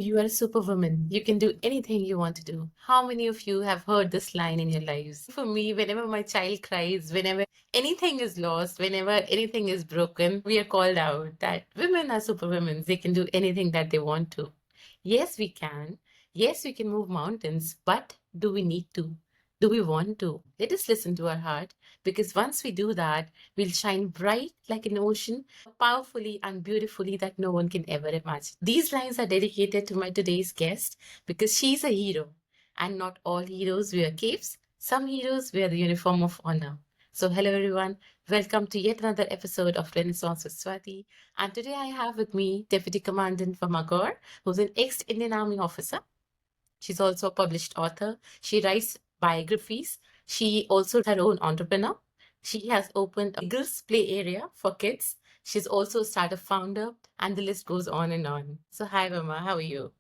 You are a superwoman. You can do anything you want to do. How many of you have heard this line in your lives? For me, whenever my child cries, whenever anything is lost, whenever anything is broken, we are called out that women are superwomen. They can do anything that they want to. Yes, we can. Yes, we can move mountains, but do we need to? Do we want to? Let us listen to our heart because once we do that, we'll shine bright like an ocean, powerfully and beautifully that no one can ever imagine. These lines are dedicated to my today's guest because she's a hero. And not all heroes wear capes, some heroes wear the uniform of honor. So, hello everyone, welcome to yet another episode of Renaissance with Swati. And today I have with me Deputy Commandant Vama Gaur, who's an ex Indian Army officer. She's also a published author. She writes biographies. She also is her own entrepreneur. She has opened a Giggles play area for kids. She's also a startup founder, and the list goes on and on. So, hi, Mama, how are you?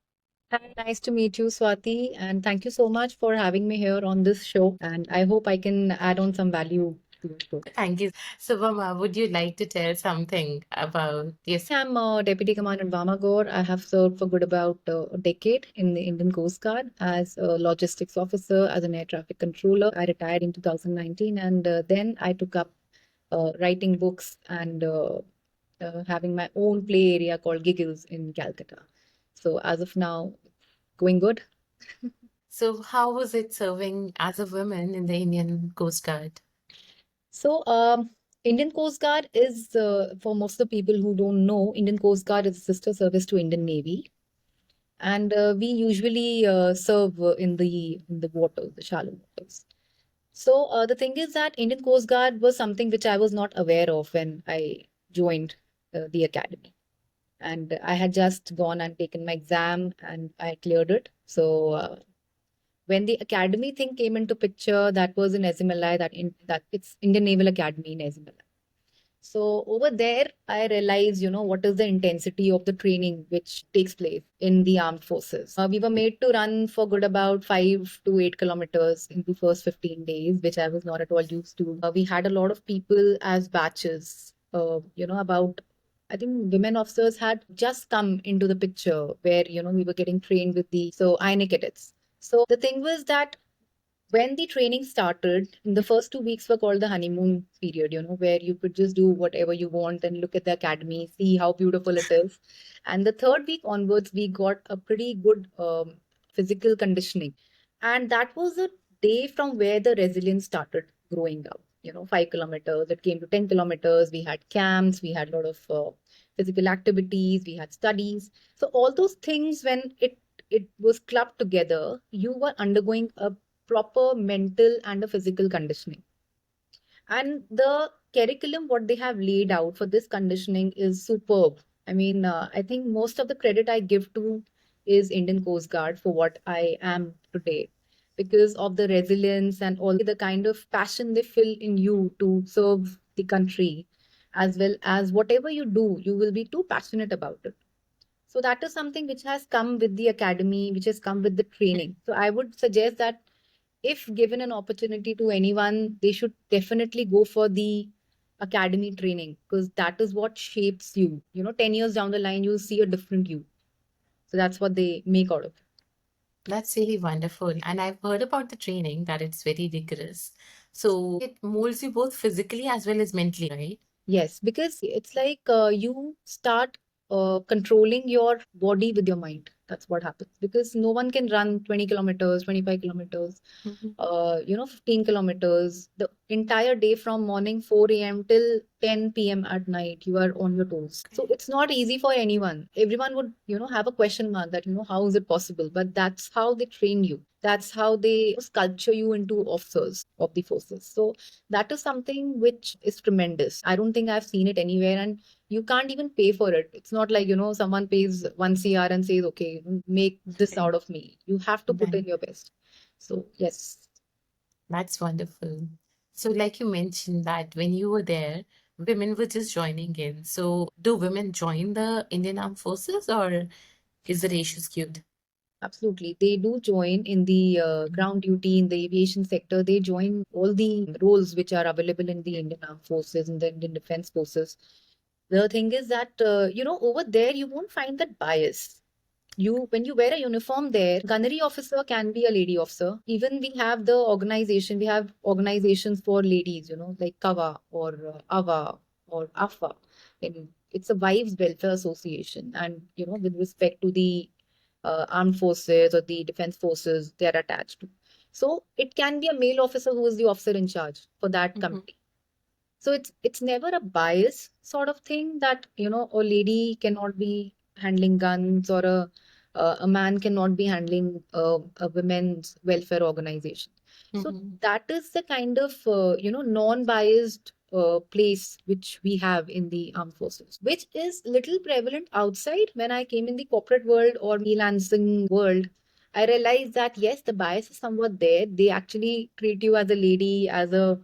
Hi, nice to meet you, Swati, and thank you so much for having me here on this show. And I hope I can add on some value to your show. Thank you. So, Mama, would you like to tell something about yourself? I'm Deputy Commandant Vama Gaur. I have served for good about a decade in the Indian Coast Guard as a logistics officer, as an air traffic controller. I retired in 2019, and then I took up writing books and having my own play area called Giggles in Calcutta. So as of now, going good. So, how was it serving as a woman in the Indian Coast Guard? So, Indian Coast Guard is, for most of the people who don't know, Indian Coast Guard is a sister service to Indian Navy, and we usually serve in the waters, the shallow waters. So, the thing is that Indian Coast Guard was something which I was not aware of when I joined the academy, and I had just gone and taken my exam, and I cleared it. So. When the academy thing came into picture, that was in SMLI, that it's Indian Naval Academy in SMLI. So over there, I realized, what is the intensity of the training which takes place in the armed forces. We were made to run for good about 5 to 8 kilometers in the first 15 days, which I was not at all used to. We had a lot of people as batches, about I think women officers had just come into the picture where, we were getting trained with the INA cadets. So the thing was that when the training started, in the first 2 weeks were called the honeymoon period, where you could just do whatever you want and look at the academy, see how beautiful it is. And the third week onwards, we got a pretty good physical conditioning. And that was a day from where the resilience started growing up. 5 kilometers, it came to 10 kilometers. We had camps, we had a lot of physical activities, we had studies. So all those things, when it was clubbed together, you were undergoing a proper mental and a physical conditioning. And the curriculum, what they have laid out for this conditioning is superb. I mean, I think most of the credit I give to is Indian Coast Guard for what I am today because of the resilience and all the kind of passion they fill in you to serve the country, as well as whatever you do, you will be too passionate about it. So that is something which has come with the academy, which has come with the training. So I would suggest that if given an opportunity to anyone, they should definitely go for the academy training because that is what shapes you. 10 years down the line, you'll see a different you. So that's what they make out of it. That's really wonderful. And I've heard about the training that it's very rigorous. So it molds you both physically as well as mentally, right? Yes, because it's like you start controlling your body with your mind. That's what happens because no one can run 20 kilometers, 25 kilometers, Mhm. 15 kilometers the entire day from morning 4 a.m. till 10 p.m. at night. You are on your toes. So it's not easy for anyone. Everyone would, have a question mark that, how is it possible? But that's how they train you. That's how they sculpture you into officers of the forces. So that is something which is tremendous. I don't think I've seen it anywhere, and you can't even pay for it. It's not like, someone pays 1 CR and says, okay, make this out of me. You have to put Right. in your best. So, yes. That's wonderful. So, like you mentioned that when you were there, women were just joining in. So, do women join the Indian Armed Forces or is the ratio skewed? Absolutely. They do join in the ground duty, in the aviation sector. They join all the roles which are available in the Indian Armed Forces, in the Indian Defense Forces. The thing is that, over there, you won't find that bias. when you wear a uniform there, gunnery officer can be a lady officer. Even we have organizations for ladies, like Kava or Ava or Afa. And it's a wives welfare association. And, with respect to the armed forces or the defense forces they are attached to. So it can be a male officer who is the officer in charge for that committee. So it's never a bias sort of thing that a lady cannot be handling guns or a man cannot be handling a women's welfare organization. So that is the kind of non-biased place which we have in the armed forces, which is little prevalent outside. When I came in the corporate world or freelancing world, I realized that yes, the bias is somewhat there. They actually treat you as a lady, as a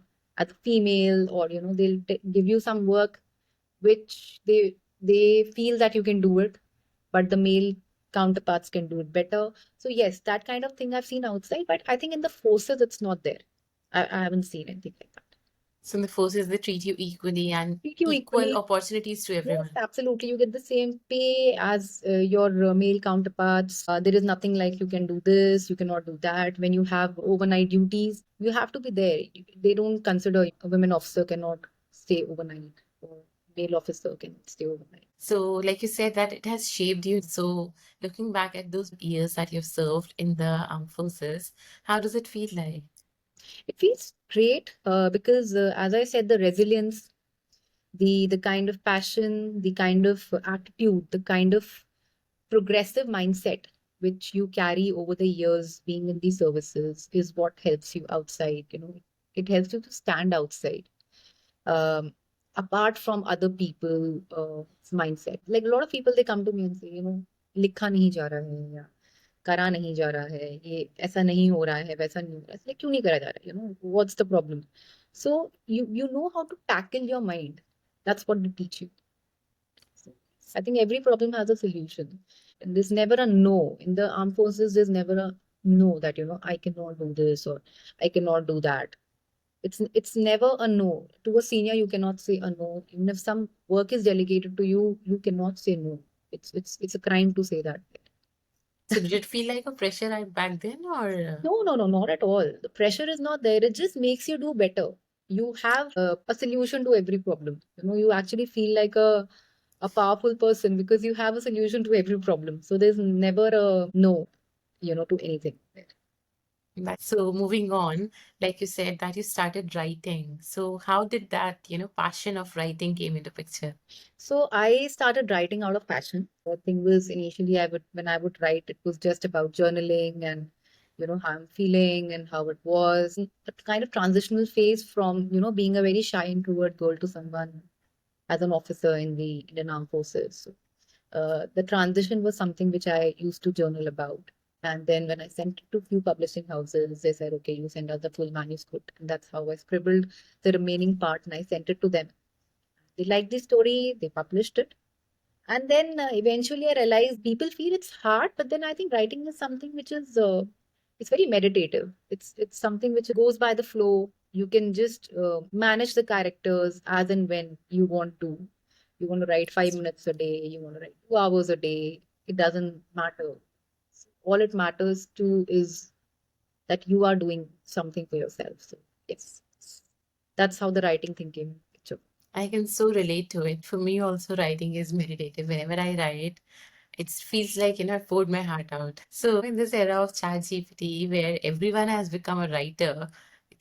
female, or they'll give you some work which they feel that you can do it, but the male counterparts can do it better. So yes, that kind of thing I've seen outside, but I think in the forces it's not there. I haven't seen anything like that. So in the forces, they treat you equally and treat you equal equally. Opportunities to everyone. Yes, absolutely. You get the same pay as your male counterparts. There is nothing like you can do this, you cannot do that. When you have overnight duties, you have to be there. They don't consider a women officer cannot stay overnight or male officer can stay overnight. So, like you said, that it has shaped you. So, looking back at those years that you've served in the armed forces, how does it feel like? It feels great because, as I said, the resilience, the kind of passion, the kind of attitude, the kind of progressive mindset which you carry over the years being in these services is what helps you outside. It helps you to stand outside, um, apart from other people mindset. Like a lot of people, they come to me and say, लिखा नहीं जा रहा है या करा नहीं जा रहा है, ये ऐसा नहीं हो रहा है, वैसा नहीं हो रहा है, इसलिए क्यों नहीं करा जा रहा है, what's the problem? So you know how to tackle your mind. That's what they teach you. So, I think every problem has a solution. And there's never a no in the armed forces. There's never a no that I cannot do this or I cannot do that. It's never a no. To a senior, you cannot say a no. Even if some work is delegated to you, you cannot say no. It's a crime to say that. So did it feel like a pressure back then or? No, no, no, not at all. The pressure is not there. It just makes you do better. You have a solution to every problem. You actually feel like a powerful person because you have a solution to every problem. So there's never a no, to anything. So moving on, like you said, that you started writing. So how did that, passion of writing came into picture? So I started writing out of passion. The thing was initially when I would write, it was just about journaling and how I'm feeling and how it was. A kind of transitional phase from, being a very shy introvert girl to someone as an officer in the Indian Armed Forces. So, the transition was something which I used to journal about. And then when I sent it to few publishing houses, they said, okay, you send us the full manuscript. And that's how I scribbled the remaining part and I sent it to them. They liked the story, they published it. And then eventually I realized people feel it's hard, but then I think writing is something which is it's very meditative. It's something which goes by the flow. You can just manage the characters as and when you want to. You want to write 5 minutes a day, you want to write 2 hours a day. It doesn't matter. All it matters to is that you are doing something for yourself. So yes, that's how the writing thing came into picture. I can so relate to it. For me, also, writing is meditative. Whenever I write, it feels like, I poured my heart out. So, in this era of ChatGPT, where everyone has become a writer,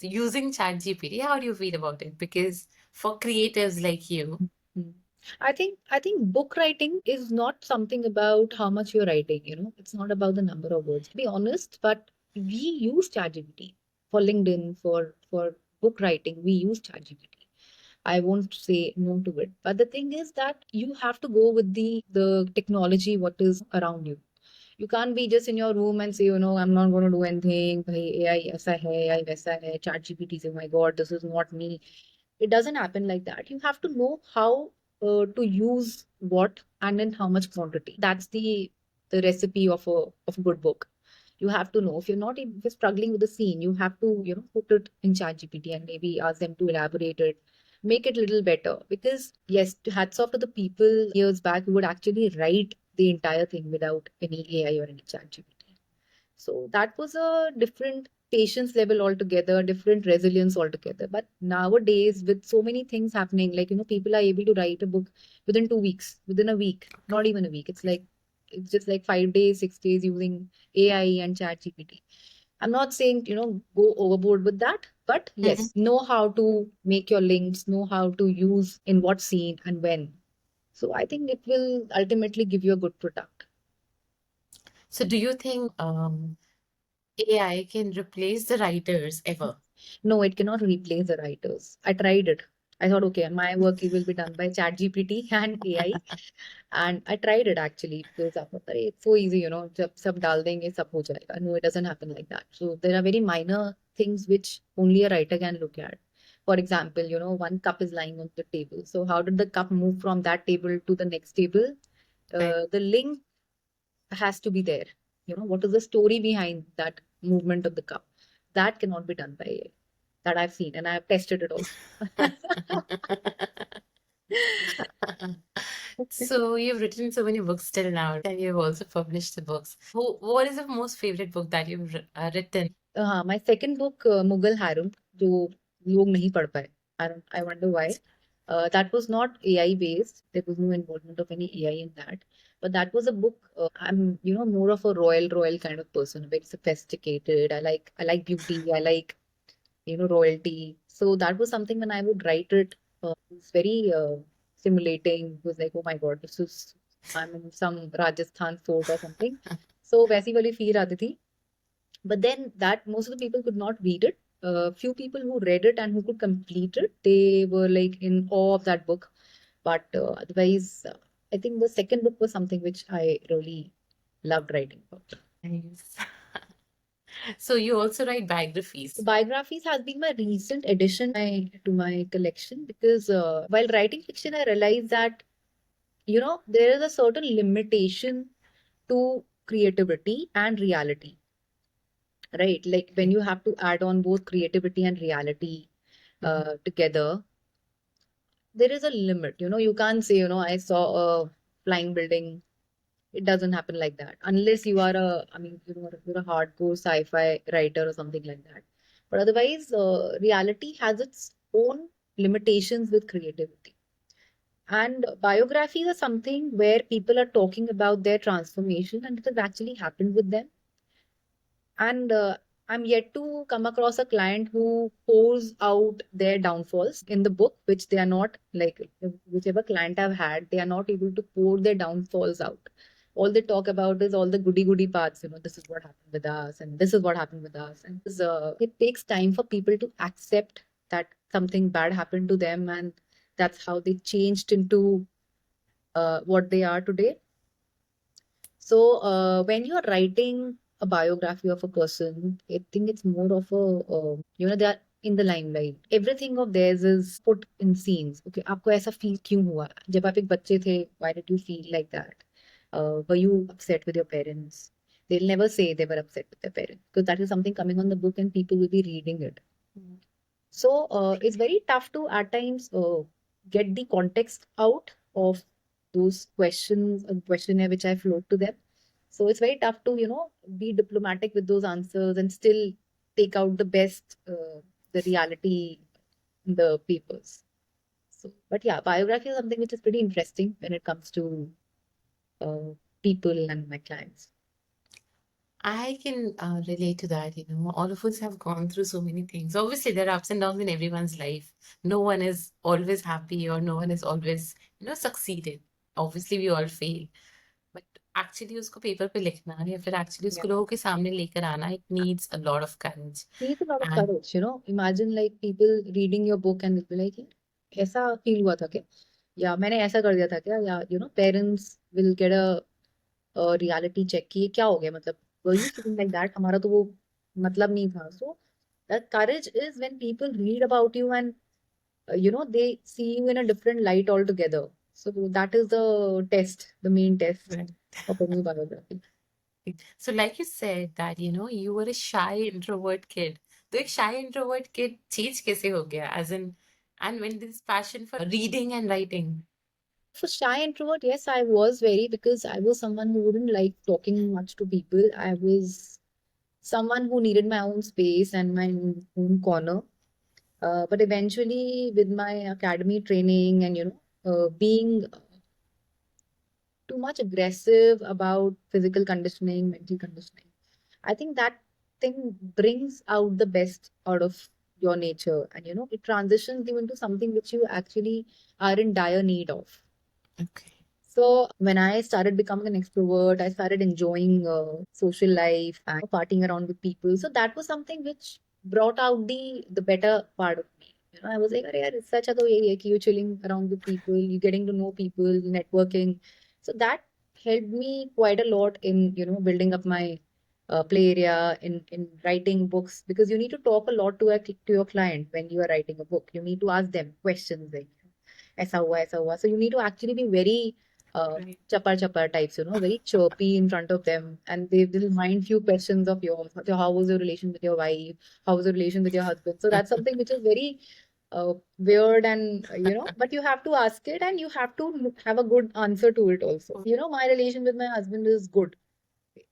using ChatGPT, how do you feel about it? Because for creatives like you, mm. I think book writing is not something about how much you're writing, it's not about the number of words. To be honest, but we use ChatGPT for LinkedIn, for book writing, we use ChatGPT. I won't say no to it. But the thing is that you have to go with the technology what is around you. You can't be just in your room and say, I'm not going to do anything. Bhai, AI aisa hai, AI waisa hai, ChatGPT say, oh my God, this is not me. It doesn't happen like that. You have to know how to use what and in how much quantity. That's the recipe of a good book. You have to know if you're struggling with the scene, you have to put it in ChatGPT and maybe ask them to elaborate it, make it a little better. Because yes, hats off to the people years back who would actually write the entire thing without any AI or any chat GPT. So that was a different patience level altogether, different resilience altogether. But nowadays, with so many things happening, like, people are able to write a book within 2 weeks, within a week, not even a week. It's just like 5 days, 6 days using AI and chat GPT. I'm not saying, go overboard with that, but Mhm. yes, know how to make your links, know how to use in what scene and when. So I think it will ultimately give you a good product. So do you think AI can replace the writers ever? No, it cannot replace the writers. I tried it. I thought, okay, my work will be done by ChatGPT and AI. And I tried it actually because I thought, "Arey, it's so easy, जब सब डाल देंगे सब हो जाएगा." No, it doesn't happen like that. So there are very minor things which only a writer can look at. For example, one cup is lying on the table. So how did the cup move from that table to the next table? Right. The link has to be there. What is the story behind that movement of the cup? That cannot be done by AI. That I've seen and I've tested it also. So you've written so many books till now, and you've also published the books. What is the most favorite book that you've written? हाँ, my second book, Mughal harem, जो लोग नहीं पढ़ पाए. I wonder why. That was not AI based. There was no involvement of any AI in that. But that was a book. I'm, more of a royal kind of person, very sophisticated. I like beauty. I like, royalty. So that was something when I would write it, it's very stimulating. It was like, oh my God, I'm in some Rajasthan fort or something. So वैसी वाली feel आती थी. But then that most of the people could not read it. Few people who read it and who could complete it, they were like in awe of that book. But otherwise, I think the second book was something which I really loved writing about. Nice. So you also write So biographies. biographies has been my recent addition to my collection because while writing fiction, I realized that there is a certain limitation to creativity and reality, right? Like when Right. you have to add on both creativity and reality Mhm. together, there is a limit. You can't say, I saw a flying building. It doesn't happen like that unless you are you're a hardcore sci-fi writer or something like that. But otherwise, reality has its own limitations with creativity. And biographies are something where people are talking about their transformation and it has actually happened with them. And I'm yet to come across a client who pours out their downfalls in the book, which they are not like, whichever client I've had, they are not able to pour their downfalls out. All they talk about is all the goody parts, this is what happened with us, and this is what happened with us. And it takes time for people to accept that something bad happened to them, and that's how they changed into what they are today. So, when you're writing a biography of a person, I think it's more of they are in the limelight. Everything of theirs is put in scenes. Okay, आपको ऐसा feel क्यों हुआ? जब आप एक बच्चे थे, why did you feel like that? Were you upset with your parents? They'll never say they were upset with their parents because that is something coming on the book and people will be reading it. Mhm. So it's very tough to at times get the context out of those questions and questionnaire which I float to them. So it's very tough to, be diplomatic with those answers and still take out the best, the reality in the papers. So, but yeah, biography is something which is pretty interesting when it comes to uh, people and my clients. I can relate to that. All of us have gone through so many things. Obviously, there are ups and downs in everyone's life. No one is always happy or no one is always, succeeded. Obviously, we all fail. But actually उसको paper पे लिखना या फिर actually Yeah. उसको लोगों के सामने लेकर आना, it needs a lot of courage. Needs a lot of And courage, Imagine like people reading your book and will be like, "ये ऐसा फील हुआ था क्या? या मैंने ऐसा कर दिया था क्या?" या parents will get a reality check कि ये क्या हो गया मतलब were you feeling like that? हमारा तो वो मतलब नहीं था. So that courage is when people read about you and they see you in a different light altogether. So that is the test, the main test right. of a new biography. So like you said that, you were a shy introvert kid. तो एक shy introvert kid change कैसे हो गया? As in, and when this passion for reading and writing. For shy introvert, yes, I was very, because I was someone who wouldn't like talking much to people. I was someone who needed my own space and my own corner. But eventually, with my academy training and being too much aggressive about physical conditioning, mental conditioning, I think that thing brings out the best out of your nature, and it transitions you into something which you actually are in dire need of. Okay. So when I started becoming an extrovert, I started enjoying social life and partying around with people. So that was something which brought out the better part of me. I was like, "Arey yaar, it's such a to area कि you chilling around with people, you getting to know people, networking." So that helped me quite a lot in building up my play area, in writing books, because you need to talk a lot to your client when you are writing a book. You need to ask them questions like ऐसा हुआ ऐसा हुआ. So you need to actually be very Right. chapar chapar types, very chirpy in front of them, and they will mind few questions of yours. So how was your relation with your wife? How was your relation with your husband? So that's something which is very weird, and but you have to ask it, and you have to have a good answer to it also. My relation with my husband is good.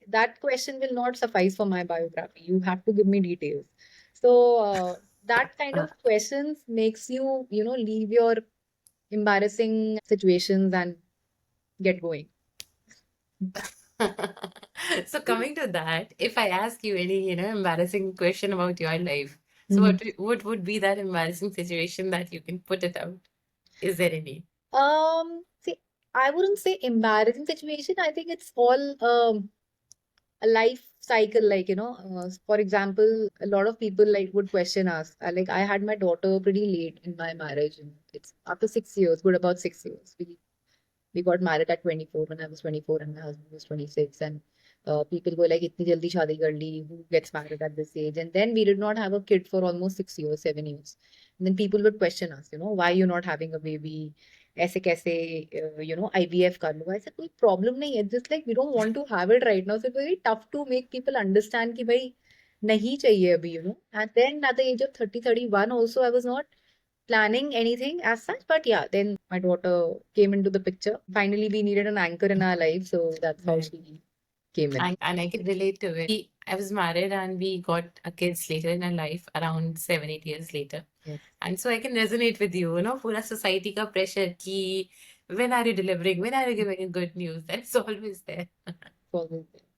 That question will not suffice for my biography. You have to give me details. So that kind of questions makes you, leave your embarrassing situations and get going. So coming to that, if I ask you any, embarrassing question about your life, so Mhm. what would be that embarrassing situation that you can put it out? Is there any? See, I wouldn't say embarrassing situation. I think it's all a life cycle. Like, for example, a lot of people like would question us. Like, I had my daughter pretty late in my marriage, and it's after 6 years, good about 6 years. We got married at 24 when I was 24 and my husband was 26. And people were like, "Itni jaldi shaadi kar li, who gets married at this age?" And then we did not have a kid for almost 6 years, 7 years. And then people would question us, why you're not having a baby? ऐसे कैसे, IVF कर लो. I said, कोई problem नहीं है. Just like we don't want to have it right now. So it's very tough to make people understand कि भाई नहीं चाहिए अभी. And then at the age of 30, 31 also, I was not planning anything as such. But yeah, then my daughter came into the picture. Finally, we needed an anchor in our life. So that's how Right. she came in. And I can relate to it. I was married and we got a kids later in our life, around 7, 8 years later. Yes. And so I can resonate with you, पूरा society का pressure कि when are you delivering? When are you giving a good news? That's always there. Always there.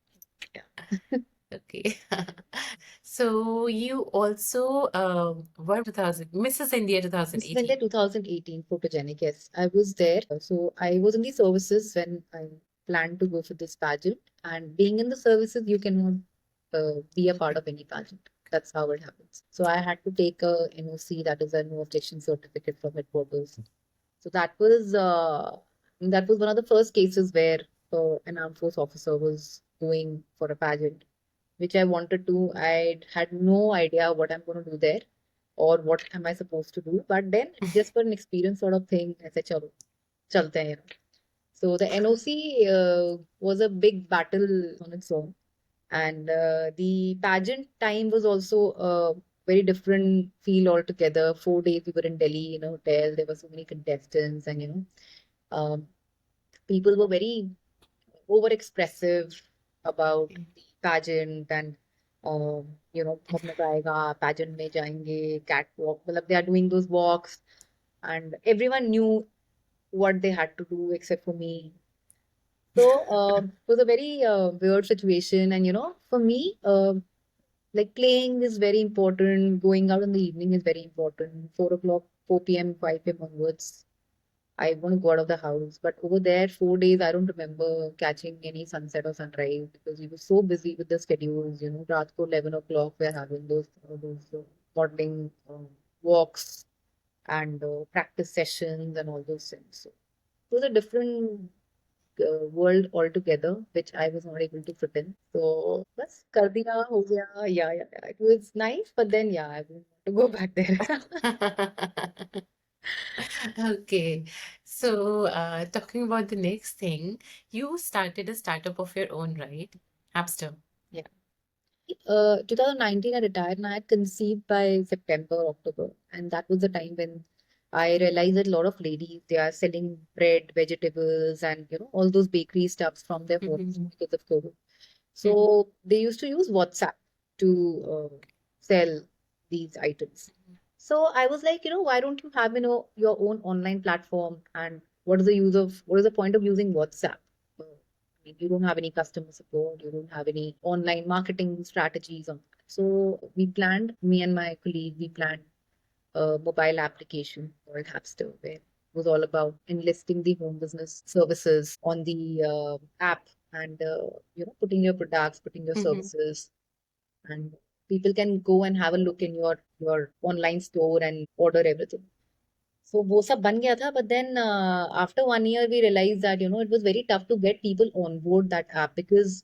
Yeah. Okay. So you also were 2000 Mrs. India This is in the 2018. 2018 Photogenic. Yes, I was there. So I was in the services when I planned to go for this pageant. And being in the services, you cannot be a part of any pageant. That's how it happens. So I had to take a NOC, that is a no objection certificate from headquarters. So that was one of the first cases where an armed force officer was going for a pageant, which I wanted to. I had no idea what I'm going to do there or what am I supposed to do. But then just for an experience sort of thing, I said, "Chalo, chalte hain." So the NOC was a big battle on its own, and the pageant time was also a very different feel altogether. 4 days we were in Delhi in a hotel. There were so many contestants, and um, people were very over expressive about the pageant, and बहुत मजा आएगा pageant में जाएंगे, catwalk, मतलब they are doing those walks, and everyone knew what they had to do except for me. So it was a very weird situation, and for me, like playing is very important. Going out in the evening is very important. 4 o'clock, 4 p.m., 5 p.m. onwards, I want to go out of the house. But over there, 4 days, I don't remember catching any sunset or sunrise because we were so busy with the schedules. Raat ko 11 o'clock, we're having those modeling walks and practice sessions and all those things. So it was a different world altogether, which I was not able to fit in. So, bas, kar diya, ho gaya. Yeah, yeah, yeah. It was nice, but then, yeah, I wouldn't want to go back there. Okay. So, talking about the next thing, you started a startup of your own, right? Hapster. Yeah. 2019, I retired and I had conceived by September, October. And that was the time when I realized that a lot of ladies, they are selling bread, vegetables, and all those bakery stuffs from their homes Mhm. because of COVID. Mhm. So they used to use WhatsApp to sell these items. So I was like, why don't you have, your own online platform? And what is the point of using WhatsApp? I mean, you don't have any customer support, you don't have any online marketing strategies. So me and my colleague, we planned a mobile application called Hapster, where it was all about enlisting the home business services on the app and putting your products, putting your Mhm. services, and people can go and have a look in your online store and order everything. So वो सब बन गया था, but then after 1 year we realized that it was very tough to get people on board that app because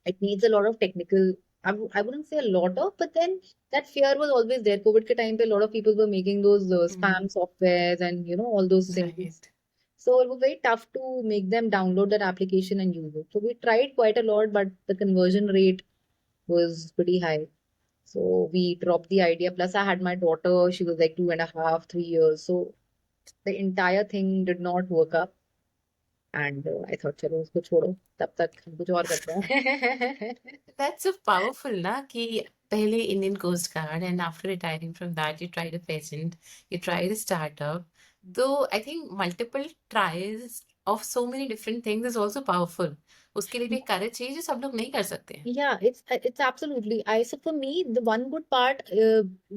it needs a lot of technical. I wouldn't say a lot of, but then that fear was always there. COVID के time पे a lot of people were making those spam Mhm. softwares and all those things. Right. So it was very tough to make them download that application and use it. So we tried quite a lot, but the conversion rate was pretty high. So we dropped the idea. Plus, I had my daughter. She was like 2.5, 3 years. So the entire thing did not work up. And I thought, चलो उसको छोड़ो तब तक हम कुछ और करते हैं. That's so powerful, na? Ki pehle Indian Coast Guard, and after retiring from that, you tried a pageant, you tried a startup. Though I think multiple tries of so many different things is also powerful. उसके लिए भी courage चाहिए जो सब लोग नहीं कर सकते हैं. Yeah, it's absolutely. So for me, the one good part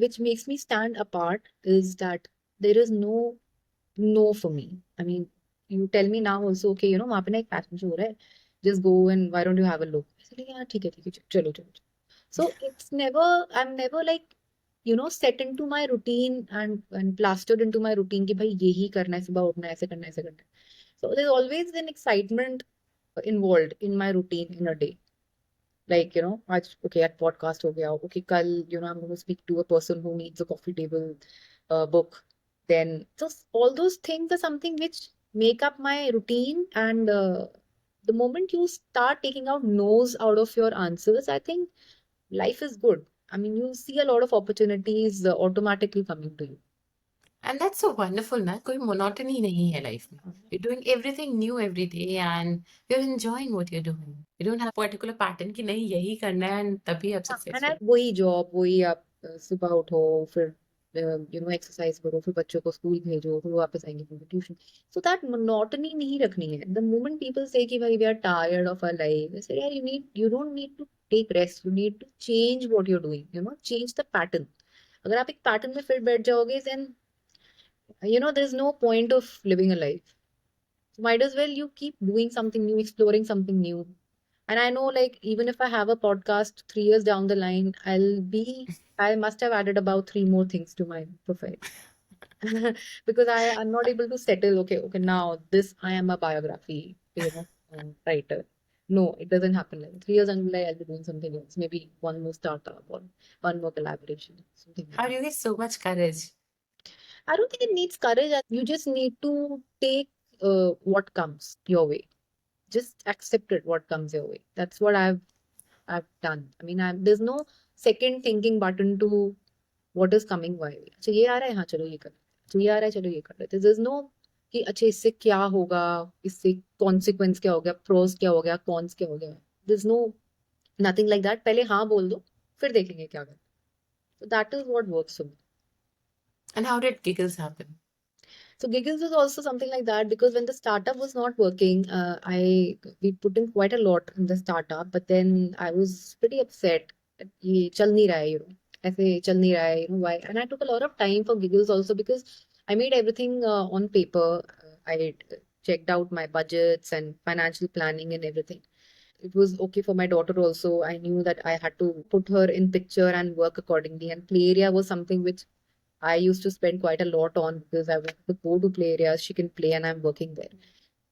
which makes me stand apart is that there is no for me. I mean, you tell me now also, okay, वहाँ पे ना एक fashion show हो रहा है, just go and why don't you have a look? I said, yeah, ठीक है, चलो चलो. So it's never, I'm never like, set into my routine and plastered into my routine कि भाई यही करना है, सुबह उठना है, ऐसे करना है, ऐसे करना है. So there's always an excitement involved in my routine in a day. Like, आज okay, at podcast हो गया, okay, कल, I'm going to speak to a person who needs a coffee table book. Then, so all those things are something which make up my routine. And the moment you start taking out no's out of your answers, I think life is good. I mean, you see a lot of opportunities automatically coming to you. And that's so wonderful, na? कोई monotony नहीं है life में. You're doing everything new every day and you're enjoying what you're doing. You don't have a particular pattern कि नहीं यही करना है and तभी आप And I successful. वही जॉब, वही आप सुबह उठो, फिर एक्सरसाइज करो, फिर बच्चों को स्कूल भेजो, फिर वापस आएंगे फिर ट्यूशन. सो दैट मोनोटनी नहीं रखनी है. द मोमेंट पीपल से कि भाई we are tired of our life, I say यार you don't need to take rest, you need to change what you are doing, change the pattern. अगर आप एक पैटर्न में फिर बैठ जाओगे, then there is no point of living a life. Might as well you keep doing something new, exploring something new. And I know, like, even if I have a podcast 3 years down the line, I must have added about three more things to my profile. Because I'm not able to settle, okay, now this, I am a biography, writer. No, it doesn't happen like that. 3 years until I'll be doing something else. Maybe one more startup or one more collaboration, something like How do that. you get so much courage? I don't think it needs courage. You just need to take what comes your way. Just accept it, what comes your way. That's what I've done. I mean, there's no second thinking button to what is coming my way. अच्छा ये आ रहा है, हाँ चलो ये कर लेते हैं. अच्छा ये आ रहा है, चलो ये कर लेते हैं. There's no कि अच्छा इससे क्या होगा, इससे consequence क्या हो गया, pros क्या हो गया, cons क्या हो गया. There's no nothing like that. पहले हाँ बोल दो, फिर देखेंगे क्या करना. So that is what works for me. And how did Giggles happen? So Giggles was also something like that because when the startup was not working, I we put in quite a lot in the startup, but then I was pretty upset that ये चल नहीं रहा है, ऐसे चल नहीं रहा है, why? And I took a lot of time for Giggles also because I made everything on paper. I checked out my budgets and financial planning and everything. It was okay for my daughter also. I knew that I had to put her in picture and work accordingly. And play area was something which I used to spend quite a lot on because I wanted to go to play areas. She can play and I'm working there.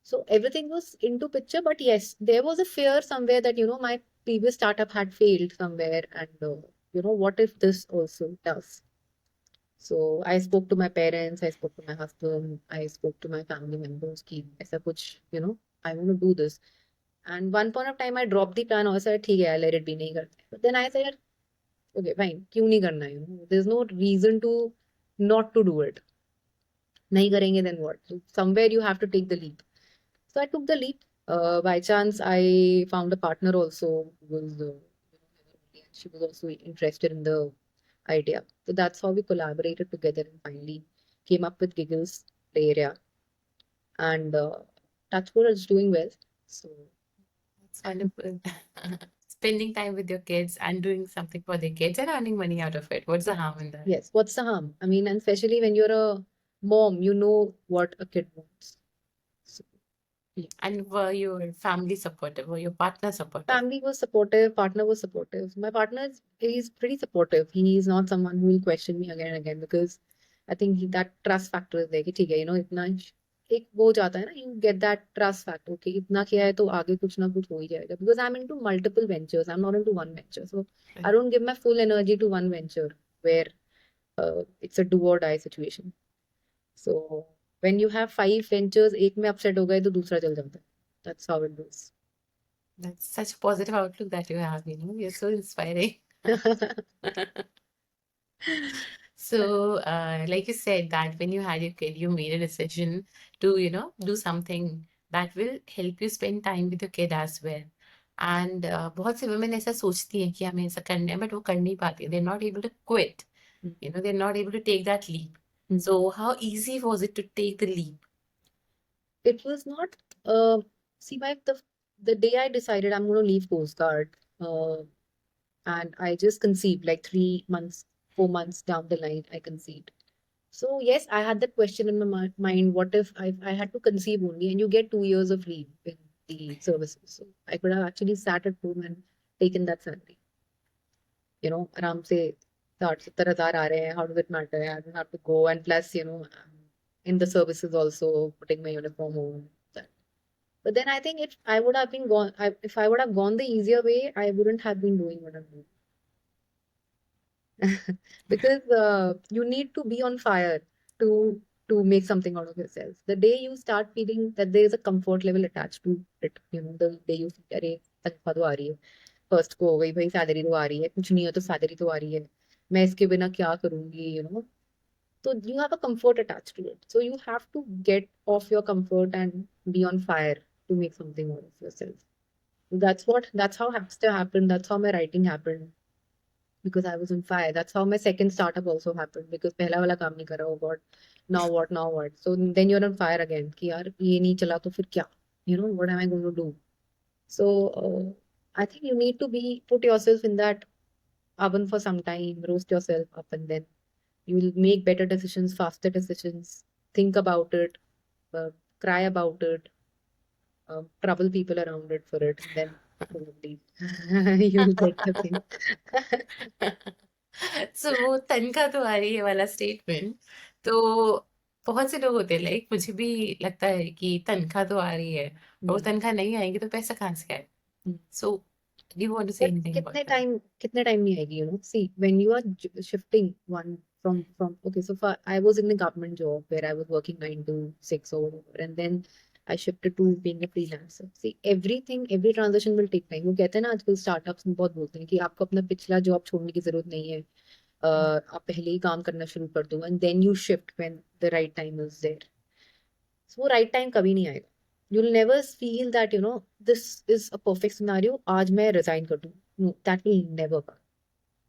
So everything was into picture. But yes, there was a fear somewhere that, my previous startup had failed somewhere. And, what if this also does? So I spoke to my parents, I spoke to my husband, I spoke to my family members कि ऐसा कुछ, I want to do this. And one point of time I dropped the plan और said ठीक है, let it be, नहीं करते. But then I said, okay, fine, क्यों नहीं करना है? There's no reason to not to do it. नहीं करेंगे then what? So somewhere you have to take the leap. So I took the leap. By chance, I found a partner also who was, she was also interested in the idea. So that's how we collaborated together and finally came up with Giggles Play Area. And Touchwood is doing well. So It's wonderful. Spending time with your kids and doing something for their kids and earning money out of it. What's the harm in that? yes, what's the harm? I mean, and especially when you're a mom, you know what a kid wants. So, yeah. And were your family supportive? Were your partner supportive? Family was supportive, partner was supportive. My partner is he's pretty supportive. He is not someone who will question me again and again because I think that trust factor is there कि ठीक है, इतना एक वो हो जाता है ना, you get that trust factor. Okay, इतना किया है तो आगे कुछ ना कुछ हो ही जाएगा. Because I'm into multiple ventures. I'm not into one venture. So I don't give my full energy to one venture where it's a do or die situation. So when you have 5 ventures, एक में upset हो गए तो दूसरा चल जाता है. That's how it goes. That's such a positive outlook that you have, you're so inspiring. So, like you said, that when you had your kid, you made a decision to, do something that will help you spend time with your kid as well. And बहुत सी women ऐसा सोचती हैं कि हमें ऐसा करना है, but वो कर नहीं पाती. They're not able to quit. They're not able to take that leap. So, how easy was it to take the leap? It was not. See, the day I decided I'm going to leave Coast Guard, and I just conceived like 3 months, 4 months down the line, I conceived. So yes, I had that question in my mind: what if I had to conceive only, and you get 2 years of leave in the services? So I could have actually sat at home and taken that salary. आराम से 60-70 हजार आ रहे हैं. How does it matter? I don't have to go, and plus, in the services also putting my uniform on. But then I think if I would have been gone, if I would have gone the easier way, I wouldn't have been doing what I'm doing. Because you need to be on fire to make something out of yourself. The day you start feeling that there is a comfort level attached to it, the day you feel, अरे तनख्वाह तो आ रही है, first को हो गई भाई, salary तो आ रही है, कुछ नहीं है तो सैलरी तो आ रही है, मैं इसके बिना क्या करूंगी. So you have a comfort attached to it. So you have to get off your comfort and be on fire to make something out of yourself. That's how Hapster happened. That's how my writing happened. Because I was on fire. That's how my second startup also happened. Because पहला वाला काम नहीं करा. Oh God, now what? Now what? So then you're on fire again. कि यार ये नहीं चला तो फिर क्या? What am I going to do? So I think you need to put yourself in that oven for some time, roast yourself up, and then you will make better decisions, faster decisions. Think about it, cry about it, trouble people around it for it, and then probably you'll get the thing. So वो तनख्वाह तो आ रही है वाला statement, तो बहुत से लोग होते हैं, लाइक मुझे भी लगता है कि तनख्वाह तो आ रही है और वो तनख्वाह नहीं आएगी तो पैसा कहाँ से आएगा. So do you want to say But anything about that? कितने टाइम नहीं आएगी, see, when you are shifting one from okay, so far I was in a government job where I was working 9 to 6 or whatever, and then I shifted to being a freelancer. See, every transition will take time. वो कहते हैं ना, आजकल startups में बहुत बोलते हैं कि आपको अपना पिछला जॉब छोड़ने की जरूरत नहीं है, आप पहले ही काम करना शुरू कर दो, and then you shift when the right time is there. So वो right time कभी नहीं आएगा. You'll never feel that this is a perfect scenario, आज मैं resign कर दूं. No, that will never come.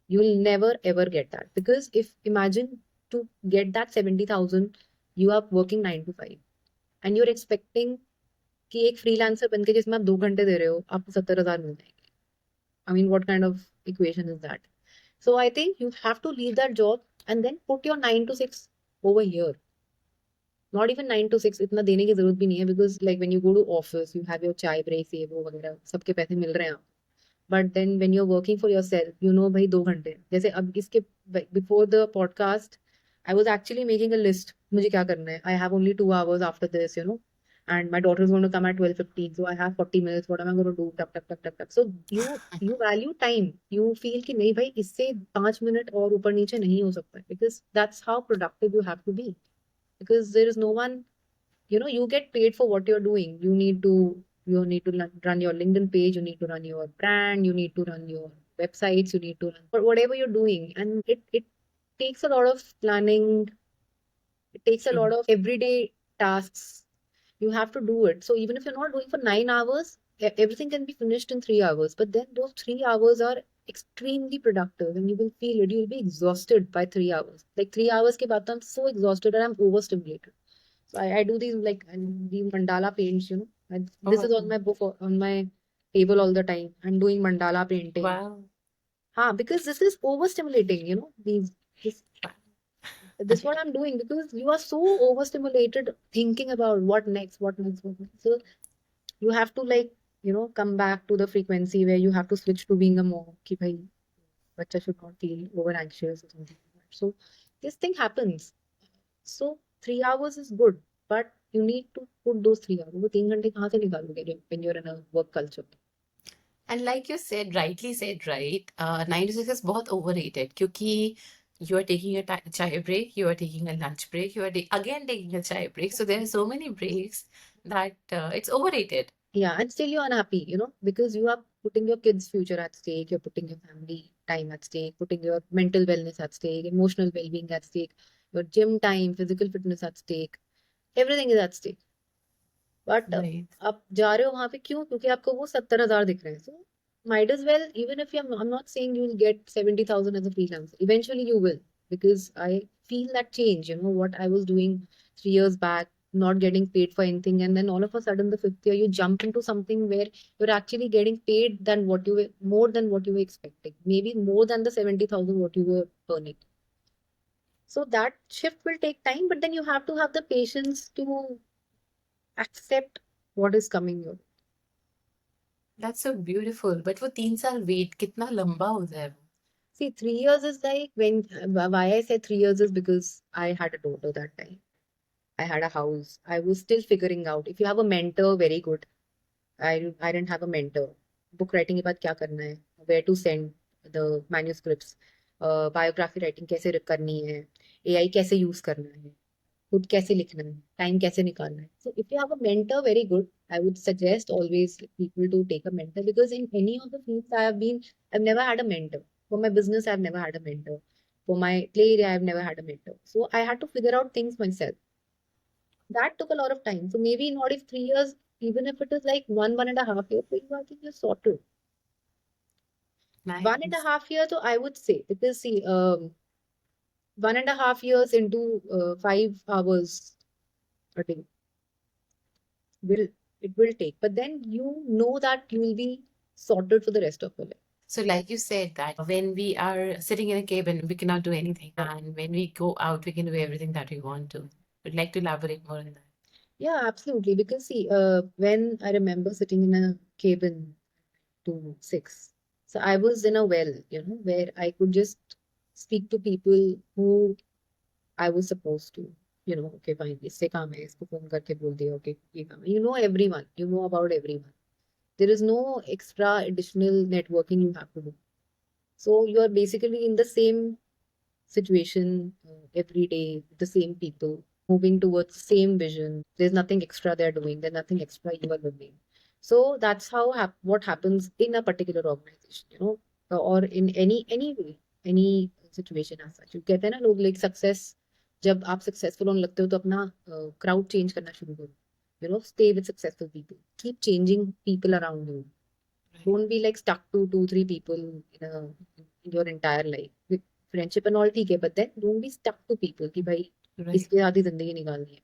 You'll never ever get that, because if imagine to get that 70,000, you are working 9 to 5 and you're expecting कि एक freelancer बन के जिसमें आप 2 घंटे दे रहे हो आपको 70,000 मिल जाएंगे. I mean, what kind of equation is that? So I think you have to leave that job and then put your 9 to 6 over here. Not even 9 to 6, इतना देने की जरूरत भी नहीं है, because like when you go to office, you have your chai breaks, ये वो वगैरह, सबके पैसे मिल रहे हैं. But then when you're working for yourself, भाई 2 घंटे, जैसे अब इसके before the podcast, I was actually making a list, मुझे क्या करना है. I have only 2 hours after this, and my daughter is going to come at 12:15, so I have 40 minutes. What am I going to do? Tuck, tuck, tuck, tuck, tuck. So you value time. You feel कि नहीं भाई, इससे 5 minute और ऊपर नीचे नहीं हो सकता, because that's how productive you have to be. Because there is no one, you get paid for what you're doing. You need to run your LinkedIn page, you need to run your brand, you need to run your websites, you need to run whatever you're doing, and it takes a lot of planning, It takes a lot True. of everyday tasks. You have to do it. So even if you're not doing for 9 hours, everything can be finished in 3 hours. But then those 3 hours are extremely productive and you will feel it. You'll be exhausted by 3 hours. Like 3 hours ke baad, I'm so exhausted and I'm overstimulated. So I do these like the mandala paints, And this is Oh, on my book on my table all the time. I'm doing mandala painting. wow. Because this is overstimulating, this Wow. this what I'm doing because you are so overstimulated thinking about what next, what next, what next. So you have to like, come back to the frequency where you have to switch to being a mom. Ki bhai, bacha should not feel over anxious or something like that. So this thing happens. So 3 hours is good, but you need to put those 3 hours. वो 3 घंटे कहाँ से निकालोगे when you're in a work culture? And like you said, rightly said, right? 9 to 6 is बहुत overrated क्योंकि you are taking a chai break, you are taking a lunch break, you are again taking a chai break. So there are so many breaks that it's overrated. Yeah, and still you're unhappy, because you are putting your kids' future at stake, you're putting your family time at stake, putting your mental wellness at stake, emotional well-being at stake, your gym time, physical fitness at stake. Everything is at stake. But Right. आप जा रहे हो वहां पे क्यों? क्योंकि आपको वो 70,000 दिख रहे हैं. सो might as well, even if I'm not saying you'll get 70,000 as a freelancer. Eventually you will, because I feel that change. What I was doing 3 years back, not getting paid for anything, and then all of a sudden the fifth year you jump into something where you're actually getting paid than what you were, more than what you were expecting, maybe more than the 70,000 what you were earning. So that shift will take time, but then you have to have the patience to accept what is coming your way. That's so beautiful. But वो 3 साल wait कितना लंबा हो जाए वो. See, 3 years is like when, why I said 3 years is because I had a daughter that time. I had a house. I was still figuring out. If you have a mentor, very good. I didn't have a mentor. Book writing के बाद क्या करना है? Where to send the manuscripts? Biography writing कैसे करनी है? AI कैसे use करना है? खुद कैसे लिखना है, टाइम कैसे निकालना है. So if you have a mentor, very good. I would suggest always people to take a mentor because in any of the fields I have been, I've never had a mentor. For my business, I've never had a mentor. For my play area, I've never had a mentor. So I had to figure out things myself. That took a lot of time. So maybe not if 3 years, even if it is like 1.5 years, so you are just sorted. 1.5 Nice. years, so I would say, because see, 1.5 years into 5 hours a day will it will take, but then you know that you will be sorted for the rest of your life. So like you said that when we are sitting in a cabin, we cannot do anything. And when we go out, we can do everything that we want to. Would like to elaborate more on that. Yeah, absolutely. Because see, when I remember sitting in a cabin to 6, so I was in a well, where I could just speak to people who I was supposed to. Okay, fine, इससे काम है, इसको phone करके बोल दिया, okay, ये काम है. You know everyone, you know about everyone. There is no extra additional networking you have to do. So you are basically in the same situation every day, the same people, moving towards the same vision. There's nothing extra they're doing. There's nothing extra you are doing. So that's how what happens in a particular organization, or in any way, any situation as such. You कहते हैं ना लोग like success. जब आप successful होने लगते हो तो अपना crowd change करना शुरू करो. Stay with successful people. Keep changing people around you. Right. Don't be like stuck to 2 3 people in your entire life. With friendship and all ठीक है, but then don't be stuck to people कि भाई Right. इसके साथ ही जिंदगी निकालनी है.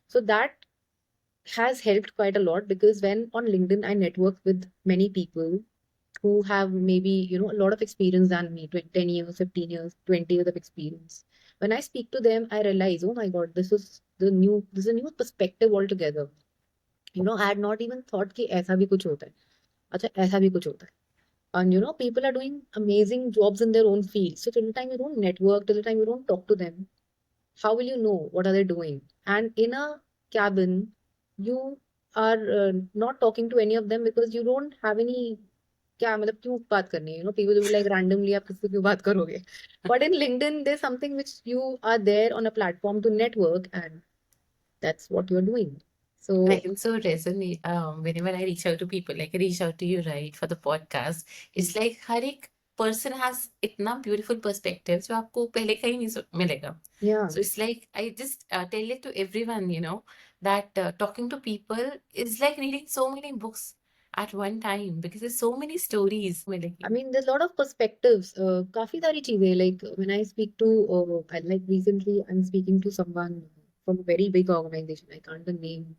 So that has helped quite a lot because when on LinkedIn I network with many people who have maybe a lot of experience than me, 10 years, 15 years, 20 years of experience. When I speak to them, I realize, oh my God, this is a new perspective altogether. I had not even thought कि ऐसा भी कुछ होता है. अच्छा ऐसा भी कुछ होता है. And people are doing amazing jobs in their own field. So till the time you don't network, till the time you don't talk to them, how will you know what are they doing? And in a cabin, you are not talking to any of them because you don't have any. क्या मतलब क्यों बात करनी है? People will be like randomly आप किससे क्यों बात करोगे? But in LinkedIn, there's something which you are there on a platform to network, and that's what you're doing. So I can so resonate whenever I reach out to people, like I reach out to you, right, for the podcast. It's like, Harik, person has इतना beautiful perspective जो आपको पहले कहीं नहीं मिलेगा. Yeah. So it's like I just tell it to everyone, you know, that talking to people is like reading so many books at one time because there's so many stories I मिलेगी. mean, there's a lot of perspectives. काफी सारी चीजें, like when I speak to, like recently I'm speaking to someone from a very big organization. I can't the name,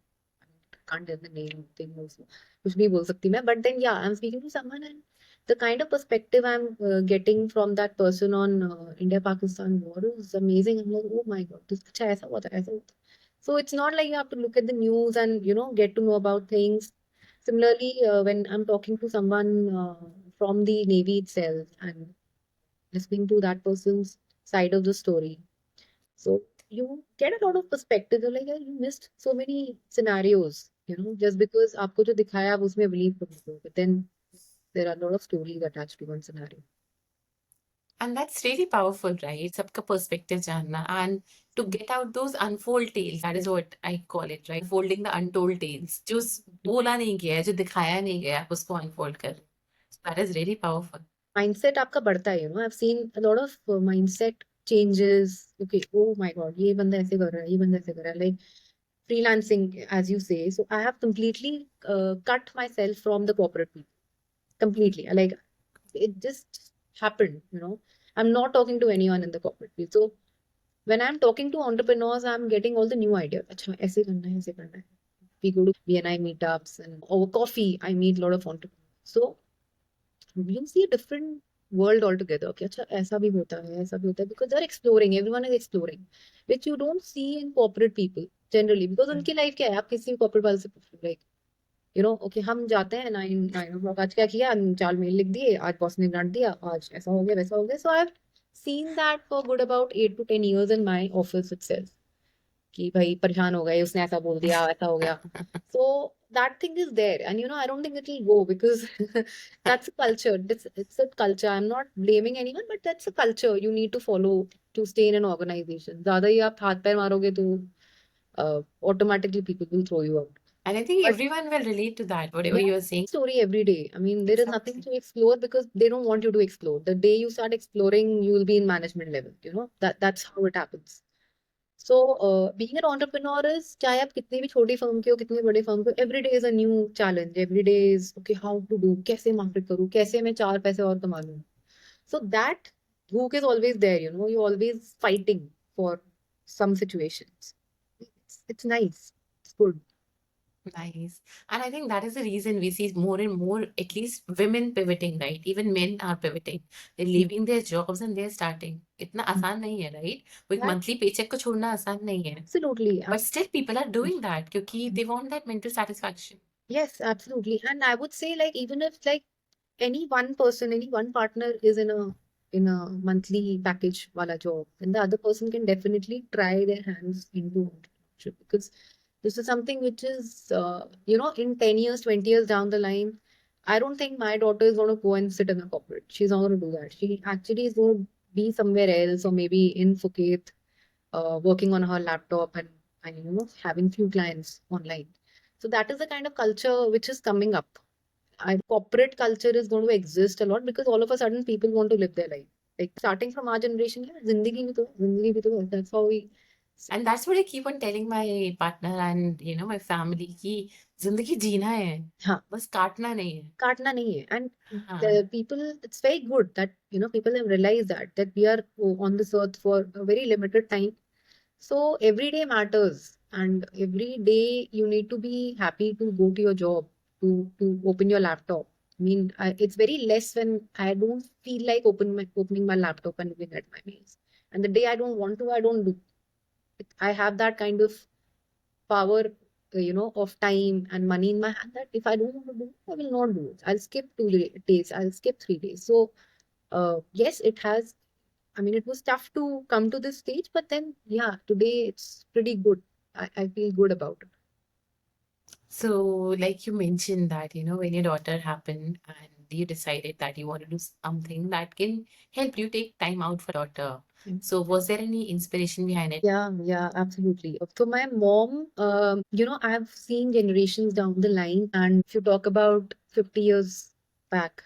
can't tell the name thing also. कुछ भी बोल सकती मैं. But then yeah, I'm speaking to someone and the kind of perspective I'm getting from that person on India-Pakistan war is amazing. I'm like, oh my God, this अच्छा ऐसा हुआ था, ऐसा हुआ था. So it's not like you have to look at the news and get to know about things. Similarly, when I'm talking to someone from the Navy itself and listening to that person's side of the story, so you get a lot of perspective. You're like, yeah, you missed so many scenarios, just because आपको जो दिखाया आप उसमें believe करते हो. But then there are a lot of stories attached to one scenario. And that's really powerful, right? सबका perspective जानना and to get out those unfold tales. That is what I call it, right? Unfolding the untold tales. जो बोला नहीं गया है, जो दिखाया नहीं गया, आप उसको unfold कर. So that is really powerful. Mindset आपका बढ़ता है, I've seen a lot of mindset changes. Okay, oh my God, ये बंदा ऐसे कर रहा है, ये बंदा ऐसे कर रहा है. Like freelancing, as you say. So I have completely cut myself from the corporate people. Completely. Like it just happened, I'm not talking to anyone in the corporate field. So when I'm talking to entrepreneurs, I'm getting all the new ideas. अच्छा ऐसे करना है, ऐसे करना है. We go to BNI meetups and over coffee, I meet a lot of entrepreneurs. So you see a different world altogether. Okay, अच्छा ऐसा भी होता है, ऐसा भी होता है, because they're exploring, everyone is exploring, which you don't see in corporate people generally, because उनकी life क्या है, आप किसी corporate वाले से पूछ लो, like ओके हम जाते हैं 9 o'clock, आज क्या किया, 4 मेल लिख दिए, आज बॉस ने डांट दिया, आज ऐसा हो गया, वैसा हो गया. So I have seen that for good about 8 to 10 years in my office itself. कि भाई परेशान हो गए, उसने ऐसा बोल दिया, ऐसा हो गया. So that thing is there, and I don't think it will go, because that's a culture. It's a culture. I'm not blaming anyone, but that's a culture you need to follow to stay in an organization. ज्यादा ही आप हाथ पैर मारोगे तो automatically people will throw you out. And I think But everyone will relate to that, whatever yeah, you are saying. story every day. I mean, there is nothing to explore because they don't want you to explore. The day you start exploring, you will be in management level. That's how it happens. So, being an entrepreneur is, चाहे आप कितनी भी छोटी firm के हो, कितनी बड़ी firm के हो, every day is a new challenge. Every day is, okay, how to do, कैसे market करूँ, कैसे मैं 4 पैसे और कमा लूँ. So that hook is always there, you're always fighting for some situations. It's nice. It's good. Nice. And I think that is the reason we see more and more, at least women pivoting, right? Even men are pivoting. They're leaving their jobs and they're starting. इतना आसान नहीं है, right? वो एक Yeah, monthly paycheck को छोड़ना आसान नहीं है. absolutely. But still people are doing that क्योंकि they want that mental satisfaction. Yes, absolutely. And I would say, like, even if like any one person, any one partner is in a monthly package wala job, then the other person can definitely try their hands into entrepreneurship, because this is something which is in 10 years, 20 years down the line, I don't think my daughter is going to go and sit in a corporate. She's not going to do that. She actually is going to be somewhere else, or maybe in Phuket, working on her laptop and having few clients online. So that is the kind of culture which is coming up. Corporate culture is going to exist a lot because all of a sudden people want to live their life. Like starting from our generation, yeah, zindagi bhi to hai. That's how we. And that's what I keep on telling my partner and my family कि जिंदगी जीना है, हाँ, बस काटना नहीं है. काटना नहीं है. And हाँ. the people, it's very good that people have realized that we are on this earth for a very limited time. So every day matters, and every day you need to be happy to go to your job, to open your laptop. I mean, it's very less when I don't feel like opening my laptop and looking at my mails. And the day I don't want to, I don't do. I have that kind of power, of time and money in my hand, that if I don't want to do it, I will not do it. I'll skip 2 days. I'll skip 3 days. So, yes, it has. I mean, it was tough to come to this stage, but then, yeah, today it's pretty good. I feel good about it. So, like you mentioned that, when your daughter happened and you decided that you want to do something that can help you take time out for daughter. Mm. So, was there any inspiration behind it? Yeah, absolutely. So my mom, I've seen generations down the line, and if you talk about 50 years back,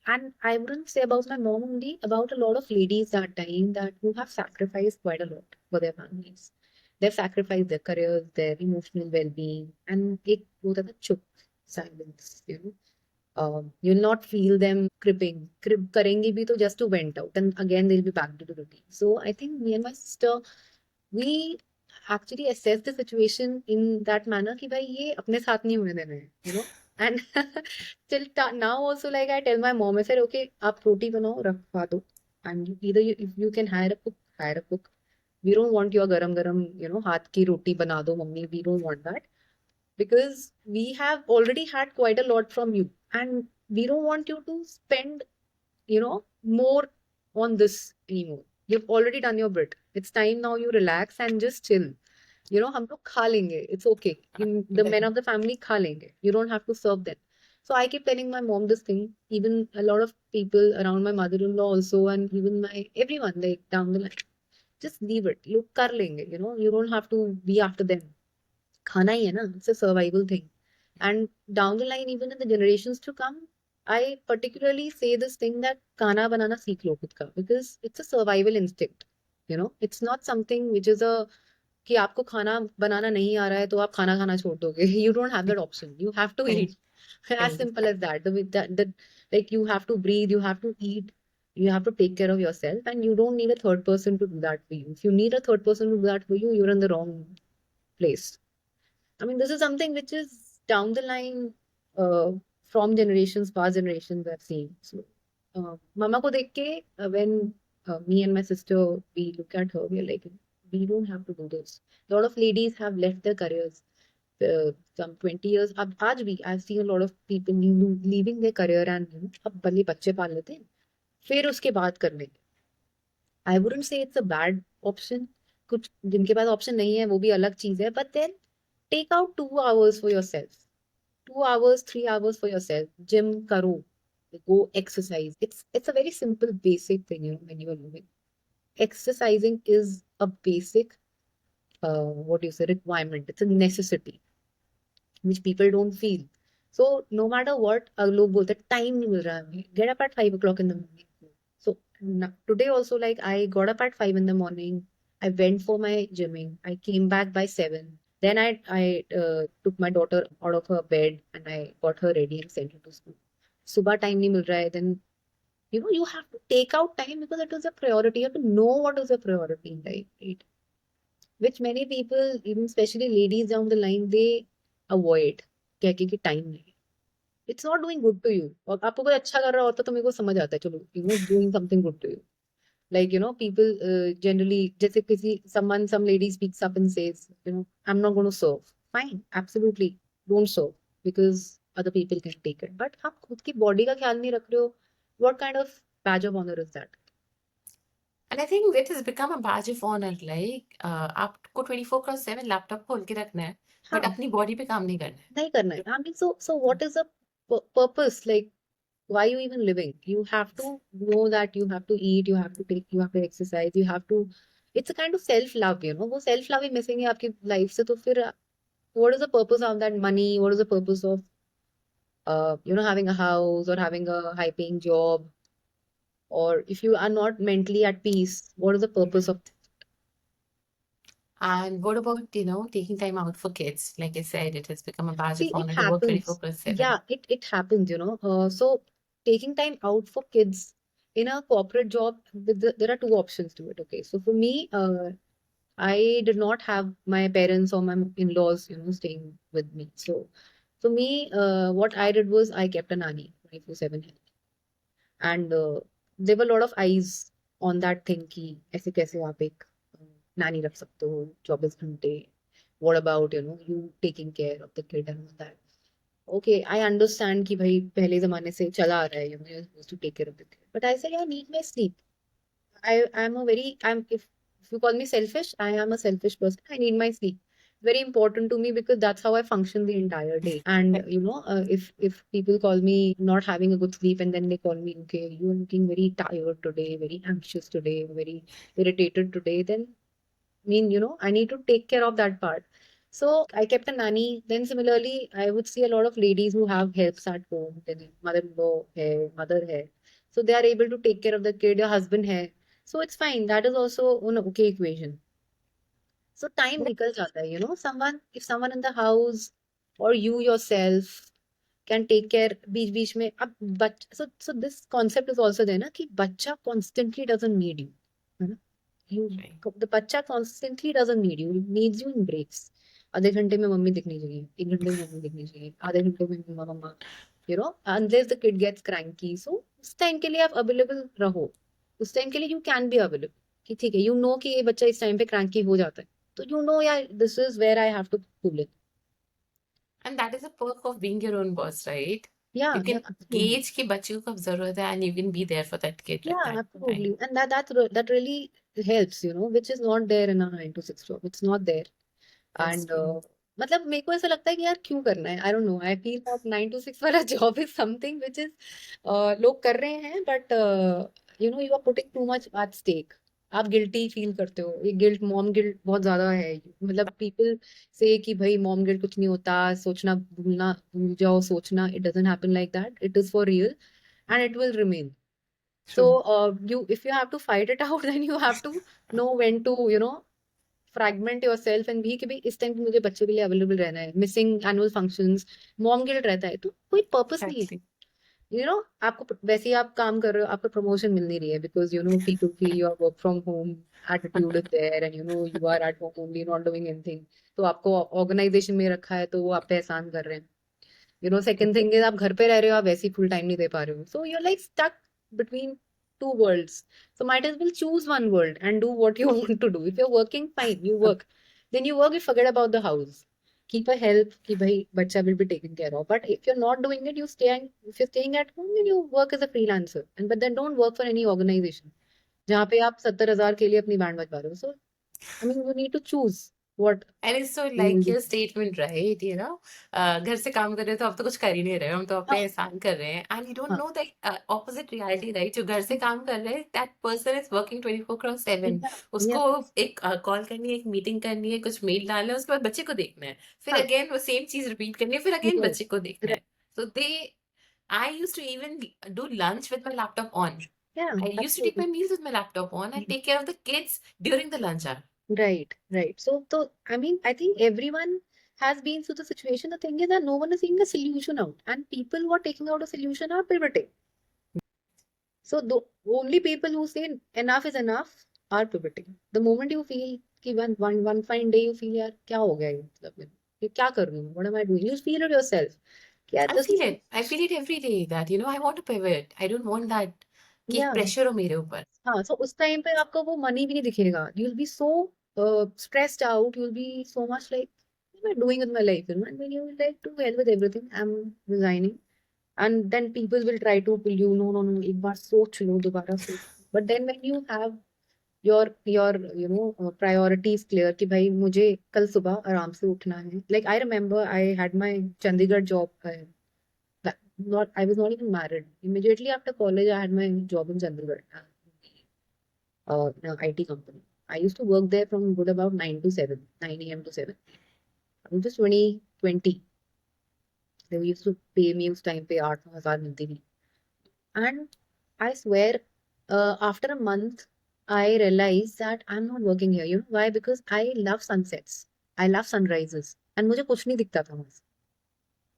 And I wouldn't say about my mom only, about a lot of ladies that time that who have sacrificed quite a lot for their families. They've sacrificed their careers, their emotional well-being, and it both the chup silence, you know. You'll not feel them cribbing. Crib karengi bhi to just to vent out, and again they'll be back to the routine. So I think me and my sister, we actually assess the situation in that manner कि भाई ये अपने साथ नहीं होने देना है, you know. And till now also, like I tell my mom, I said, okay, आप रोटी बनाओ रखवा दो, and either if you can hire a cook, hire a cook. We don't want your garam garam, you know, हाथ की रोटी बना दो mummy. We don't want that because we have already had quite a lot from you, and we don't want you to spend, you know, more on this anymore. You've already done your bit. It's time now you relax and just chill. You know, हम लोग खा लेंगे. It's okay. The men of the family खा लेंगे. You don't have to serve them. So I keep telling my mom this thing. Even a lot of people around my mother-in-law also, and even my everyone like down the line. Just leave it. लोग कर लेंगे. You know, you don't have to be after them. खाना ही है ना. It's a survival thing. And down the line, even in the generations to come, I particularly say this thing that खाना बनाना सीख लो खुद का, because it's a survival instinct. You know, it's not something which is a कि आपको खाना बनाना नहीं आ रहा है तो आप खाना खाना छोड़ दोगे. You don't have that option. You have to Right. eat. As simple as that. That like you have to breathe, you have to eat, you have to take care of yourself, and you don't need a third person to do that for you. If you need a third person to do that for you, you're in the wrong place. I mean, this is something which is down the line from generations, past generations I've seen. So, Mama ko dekh ke, when me and my sister, we look at her, we're like, we don't have to do this. A lot of ladies have left their careers. Some 20 years, अब आज भी I've seen a lot of people leaving their career and you know, अब भले बच्चे पाल लेते हैं फिर उसके बाद कर लेंगे. I wouldn't say it's a bad option. कुछ जिनके पास ऑप्शन नहीं है वो भी अलग चीज है. But then take out 2 hours for yourself. 2 hours, 3 hours for yourself. Gym karo. Go exercise. It's a very simple, basic thing, you know, when you are living. Exercising is a basic, what do you say, requirement. It's a necessity, which people don't feel. So no matter what, लोग बोलते हैं time नहीं मिल रहा है हमें. Get up at 5 o'clock in the morning. So today also, like I got up at 5 in the morning. I went for my gymming. I came back by 7. Then I took my daughter out of her bed and I got her ready and sent her to school. Subah time nahi mil raha hai. Then you know you have to take out time because it is a priority. You have to know what is a priority in life, right? Which many people, even especially ladies down the line, they avoid. कह के कि time नहीं. It's not doing good to you. और आपको कोई अच्छा कर रहा होता तो मेरे को समझ आता है चलो, you know, it's doing something good to you. Like, you know, people generally, जैसे किसी some lady speaks up and says, you know, I'm not going to serve. Fine, absolutely, don't serve because other people can take it. But आप खुद की body का ख्याल नहीं रख रहे हो. What kind of badge of honor is that? And I think it has become a badge of honor. Like आपको 24/7 लैपटॉप खोल के रखना है, बट हाँ, अपनी बॉडी पे काम नहीं करना है. नहीं करना है. I mean, so what is the purpose? Like, why are you even living? You have to know that you have to eat, you have to exercise, you have to. It's a kind of self love, you know. वो self love ही missing है आपकी life से, तो फिर what is the purpose of that money? What is the purpose of you know, having a house or having a high paying job? Or if you are not mentally at peace, what is the purpose of? And what about, taking time out for kids? Like I said, it has become a badge See, of it honor to work happens. 24/7. Yeah, it happens, you know. So taking time out for kids in a corporate job, there are two options to it. Okay, so for me, I did not have my parents or my in-laws, you know, staying with me. So for me, what I did was I kept a nanny 24/7. And there were a lot of eyes on that thing कि ऐसे कैसे आप एक nanny रख सकते हो 24 घंटे. What about, you know, you taking care of the kid and all that. Okay, I understand कि भाई पहले जमाने से चला आ रहा है, you know, you're supposed to take care of the kid. But I said, I need my sleep. If you call me selfish, I am a selfish person. I need my sleep. Very important to me because that's how I function the entire day. And you know, if people call me not having a good sleep and then they call me, okay, you are looking very tired today, very anxious today, very irritated today, then mean, you know, I need to take care of that part. So I kept a nanny. Then similarly, I would see a lot of ladies who have helps at home. Then mother-in-law hai, mother hai. So they are able to take care of the kid, your husband है. So it's fine. That is also an okay equation. So time निकल जाता है, someone, if someone in the house or you yourself can take care बीच बीच में अब so this concept is also there ना कि बच्चा constantly doesn't need you, है ना? You Right. the बच्चा constantly doesn't need you, it needs you in breaks. आधे घंटे में मम्मी दिखनी चाहिए, एक घंटे में मम्मी दिखनी चाहिए, आधे घंटे में मम्मा मम्मा, unless the kid gets cranky. So उस टाइम के लिए आप अवेलेबल रहो, उस टाइम के लिए you can be available कि ठीक है, कि ये बच्चा इस टाइम पे cranky हो जाता है, तो यार this is where I have to pull it. And that is a perk of being your own boss, right? Yeah, You yeah, can absolutely. gauge कि बच्चे को कब जरूरत है and you can be there for that kid at Yeah, that time. absolutely. And that really helps, which is not there in a 9 to 6 job. It's not there. That's And true. मतलब मेरे को ऐसा लगता है कि यार क्यों करना है, I don't know, I feel that 9 to 6 वाला job is something which is लोग कर रहे हैं, but you are putting too much at stake. आप गिल्टी फील करते हो, ये गिल्ट, मॉम गिल्ट बहुत ज्यादा है. मतलब पीपल से कि भाई मॉम गिल्ट कुछ नहीं होता, सोचना भूलना भूल जाओ, सोचना, it doesn't happen like that, it is for real and it will remain. So True. if you have to fight it out, then you have to know when to fragment your self and भी कि भाई इस time पे मुझे बच्चे के लिए available रहना है, missing annual functions, mom guilt रहता है, तो कोई पर्पस नहीं है. Exactly. आपको वैसे ही आप काम कर रहे हो, आपको प्रमोशन मिल नहीं रही है because T2P, your work from home attitude is there and you are at home only, not doing anything. तो आपको ऑर्गेनाइजेशन में रखा है तो वो आप पे एहसान कर रहे हैं. सेकंड थिंग इज आप घर पे रह रहे हो, आप वैसे ही फुल टाइम नहीं दे पा रहे हो, so you like stuck between two worlds. So might as well choose one world and do what you want to do. If you're working, fine, you work. Then you work, you forget about the house. Keep a help कि भाई बच्चा will be taken care of. But if you're not doing it, if you're staying at home, then you work as a freelancer. But then don't work for any organization जहाँ पे आप 70,000 के लिए अपनी band बजवा रहे हो. So I mean, you need to choose what And it's so you will like do. your statement, right? घर से काम कर रहे हो तो अब तो कुछ कर ही नहीं रहे हो, हम तो आप पे हाँ, एहसान कर रहे हैं. And you don't हाँ, know the opposite reality, right? जो घर से काम कर रहे हैं, that person is working 24/7. yeah, yeah, उसको एक कॉल करनी है, एक मीटिंग करनी है, कुछ मेल डालना है, उसके बाद बच्चे को देखना है. फिर हाँ, अगेन वो सेम चीज रिपीट करनी है, फिर अगेन right, बच्चे को देखना right. है. So I used to even do lunch with my laptop on. Yeah, I used to take absolutely. my meals with my laptop on and take care of the kids during the lunch hour. Right, right. So, I mean, I think everyone has been through the situation. The thing is that no one is seeing a solution out, and people who are taking out a solution are pivoting. So, the only people who say enough is enough are pivoting. The moment you feel कि one fine day you feel यार क्या हो गया ये, मतलब ये क्या कर रही हूँ? What am I doing? You feel it yourself. कि यार I this feel is it. I feel it every day that, I want to pivot. I don't want that कि एक yeah. प्रेशर हो मेरे ऊपर. हाँ, so उस टाइम पे आपका वो मनी भी नहीं दिखेगा. You'll be so stressed out. You'll be so much like, what am I doing with my life? And when you will like to hell with everything, I'm resigning. And then people will try to pull you. No, no, no. एक बार सोच लो, दोबारा सोच. But then when you have your priorities clear कि भाई मुझे कल सुबह आराम से उठना है. Like I remember I had my Chandigarh job. Not I was not even married. Immediately after college, I had my job in Chandigarh. IT company. I used to work there from good about 9 to 7, 9 a.m. to 7. I'm just 2020. They used to pay me उस time पे 8,000 मिलती थी. And I swear, after a month, I realized that I'm not working here. You know why? Because I love sunsets. I love sunrises. And मुझे कुछ नहीं दिखता था वहाँ.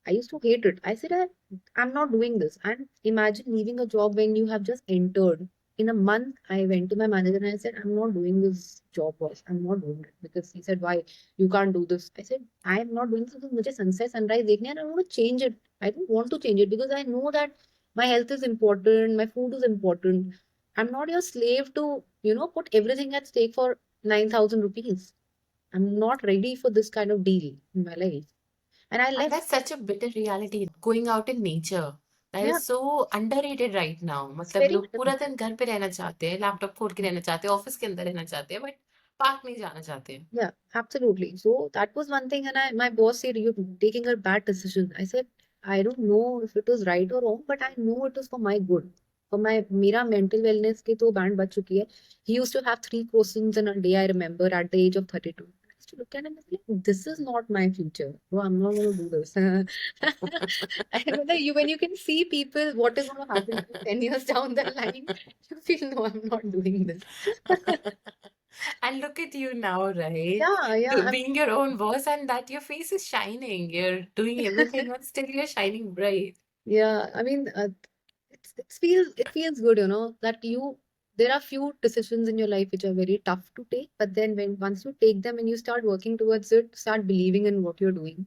I used to hate it. I said, I'm not doing this. And imagine leaving a job when you have just entered. In a month, I went to my manager and I said, I'm not doing this job, boss. I'm not doing it. Because he said, why? You can't do this. I said, I'm not doing this because मुझे sunset, sunrise देखना है and I want to change it. I don't want to change it because I know that my health is important, my food is important. I'm not your slave to, put everything at stake for 9,000 rupees. I'm not ready for this kind of deal in my life. And I And left. that's such a bitter reality. Going out in nature. That Yeah, is so underrated right now. it's मतलब very लोग पूरा दिन घर पे रहना चाहते हैं, laptop खोल के रहना चाहते हैं, ऑफिस के अंदर रहना चाहते हैं, बट पार्क नहीं जाना चाहते हैं. yeah, absolutely. So that was one thing, and my boss said you're taking a bad decision. I said I don't know if it was right or wrong, but I know it was for my good. For my मेरा mental wellness की तो band बज चुकी है. He used to have 3 questions in a day. I remember at the age of 32. to look at him and be like, this is not my future. No, I'm not going to do this. I mean, like, when you can see people, what is going to happen to you 10 years down the line, you feel, no, I'm not doing this. And look at you now, right? Yeah, yeah. Being your own boss, and that your face is shining. You're doing everything, but still you're shining bright. Yeah, I mean, it feels good, that there are few decisions in your life which are very tough to take, but then when once you take them and you start working towards it, start believing in what you're doing,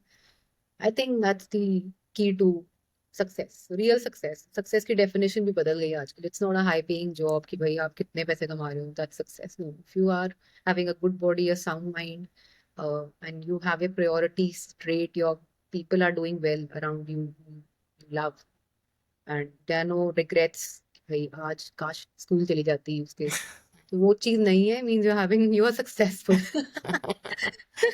I think that's the key to success, real success. Success की definition भी बदल गई है आजकल. It's not a high paying job कि भाई आप कितने पैसे कमा रहे हो. That's success. No, if you are having a good body, a sound mind, and you have your priorities straight, your people are doing well around you, you love, and there are no regrets. भाई आज काश school चली जाती उसके, तो वो चीज नहीं है. Means you're having, you are successful.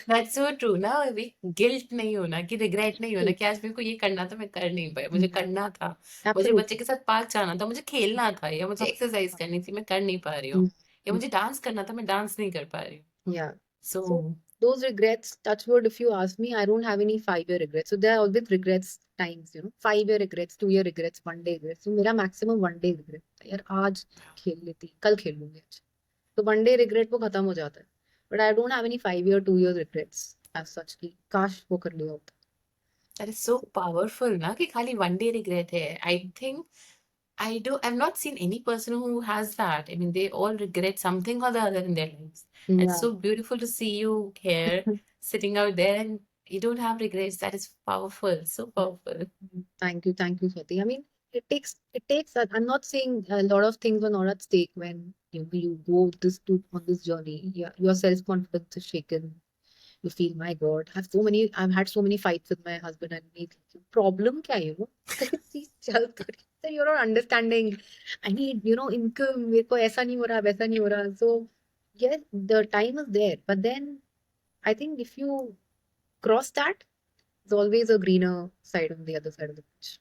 That's so true ना. अभी गिल्ट नहीं होना, कि रिग्रेट नहीं होना कि आज मेरे को ये करना था, मैं कर नहीं पाया, मुझे करना था, मुझे बच्चे Absolutely. के साथ पार्क जाना था, मुझे खेलना था, या मुझे एक्सरसाइज करनी थी, मैं कर नहीं पा रही हूँ, या मुझे डांस करना था, मैं डांस नहीं कर पा रही हूँ. Yeah. So So those regrets, touch wood, if you ask me, I don't have any 5-year regrets. So there are always regrets times, 5-year regrets, 2-year regrets, 1-day regrets. So मेरा maximum 1-day regret था, यार आज खेल लेती, कल खेल लूंगी आज. तो 1-day regret वो खत्म हो जाता है. But I don't have any 5-year, 2-year regrets as such कि काश वो कर लिया होता. that is so powerful ना, कि खाली one day regret है. I've not seen any person who has that. I mean, they all regret something or the other in their lives. And it's Yeah. so beautiful to see you here, sitting out there, and you don't have regrets. That is powerful, so powerful. Thank you, Swati. I mean, it takes. I'm not saying a lot of things are not at stake when you go on this journey. Yeah, your self confidence is shaken. You feel, my God, I've had so many fights with my husband and me. Problem क्या है, चीज़ चल तो रही है. So you're not understanding. I need, income. मेरे को ऐसा नहीं हो रहा, वैसा नहीं हो रहा. So yes, the time is there, but then I think if you cross that, there's always a greener side on the other side of the bridge.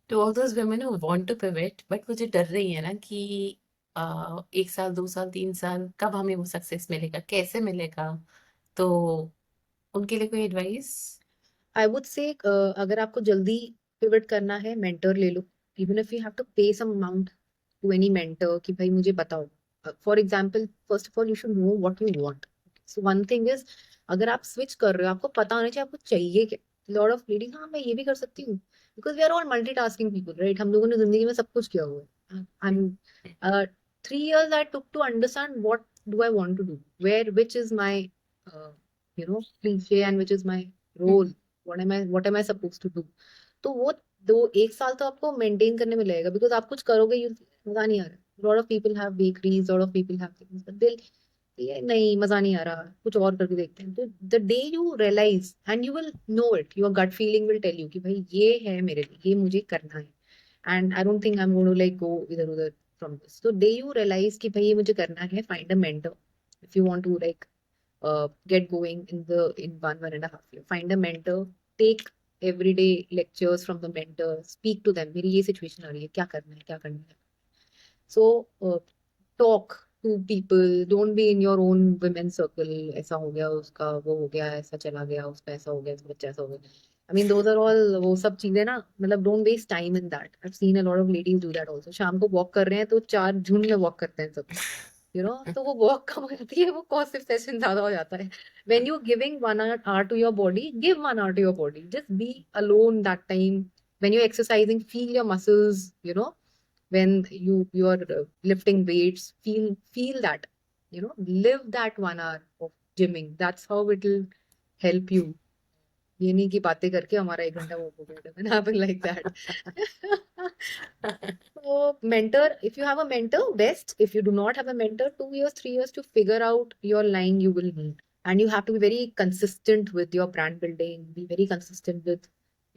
To all those women who want to pivot, but वो जो डर रही है ना कि 1 साल, 2 साल, 3 साल, कब हमें वो सक्सेस मिलेगा, कैसे मिलेगा, तो उनके लिए कोई एडवाइस? I would say, अगर आपको जल्दी पिवट करना है, मेंटर ले लो. Even if you have to pay some amount to any mentor कि भाई मुझे बताओ. For example, first of all, you should know what you want. So one thing is, अगर आप switch कर रहे हो, आपको पता होना चाहिए आपको चाहिए क्या. Lot of ladies, हाँ मैं ये भी कर सकती हूँ. Because we are all multitasking people, right? हम लोगों ने जिंदगी में सब कुछ किया हुआ है. I'm 3 years I took to understand what do I want to do, which is my uh, cliche, and which is my role. What am I supposed to do? तो वो 1 साल तो आपको मेंटेन करने में लगेगा, बिकॉज आप कुछ करोगे, मजा नहीं आ रहा. Lot of people have bakeries, lot of people have things, but दिल ये नहीं, मजा नहीं आ रहा, कुछ और करके देखते हैं. तो the day you realise, and you will know it, your gut feeling will tell you कि भाई ये है मेरे लिए, ये मुझे करना है. And I don't think I am going to like go इधर उधर फ्रॉम दिस. तो डे यू रियलाइज कि भाई ये मुझे करना है, find a mentor. If you want to like get going in 1.5 year, find a mentor, take everyday lectures from the mentor, speak to them, मेरी ये situation आ रही है, क्या करना है, क्या करना है. So talk to people, don't be in your own women's circle. ऐसा हो गया, उसका वो हो गया, ऐसा चला गया, उसका ऐसा हो गया, उसका बच्चा ऐसा हो गया. I mean, those are all वो सब चीजें ना, मतलब don't waste time in that. I've seen a lot of ladies do that also. शाम को walk कर रहे हैं तो 4 झुंड में walk करते हैं सब, तो वो वॉक कम हो जाती है, वो कॉस्ट सेशन ज्यादा हो जाता है. When you giving 1 hour to your body, give 1 hour to your body. Just be alone that time. When you exercising, feel your muscles. when you are lifting weights, feel that. Live that 1 hour of gymming. That's how it will help you. ये नहीं कि बातें करके हमारा 1 घंटा वो हो गया. Happen like that. So, mentor, if you have a mentor, best. If you do not have a mentor, 2 years, 3 years to figure out your line you will need. And you have to be very consistent with your brand building, be very consistent with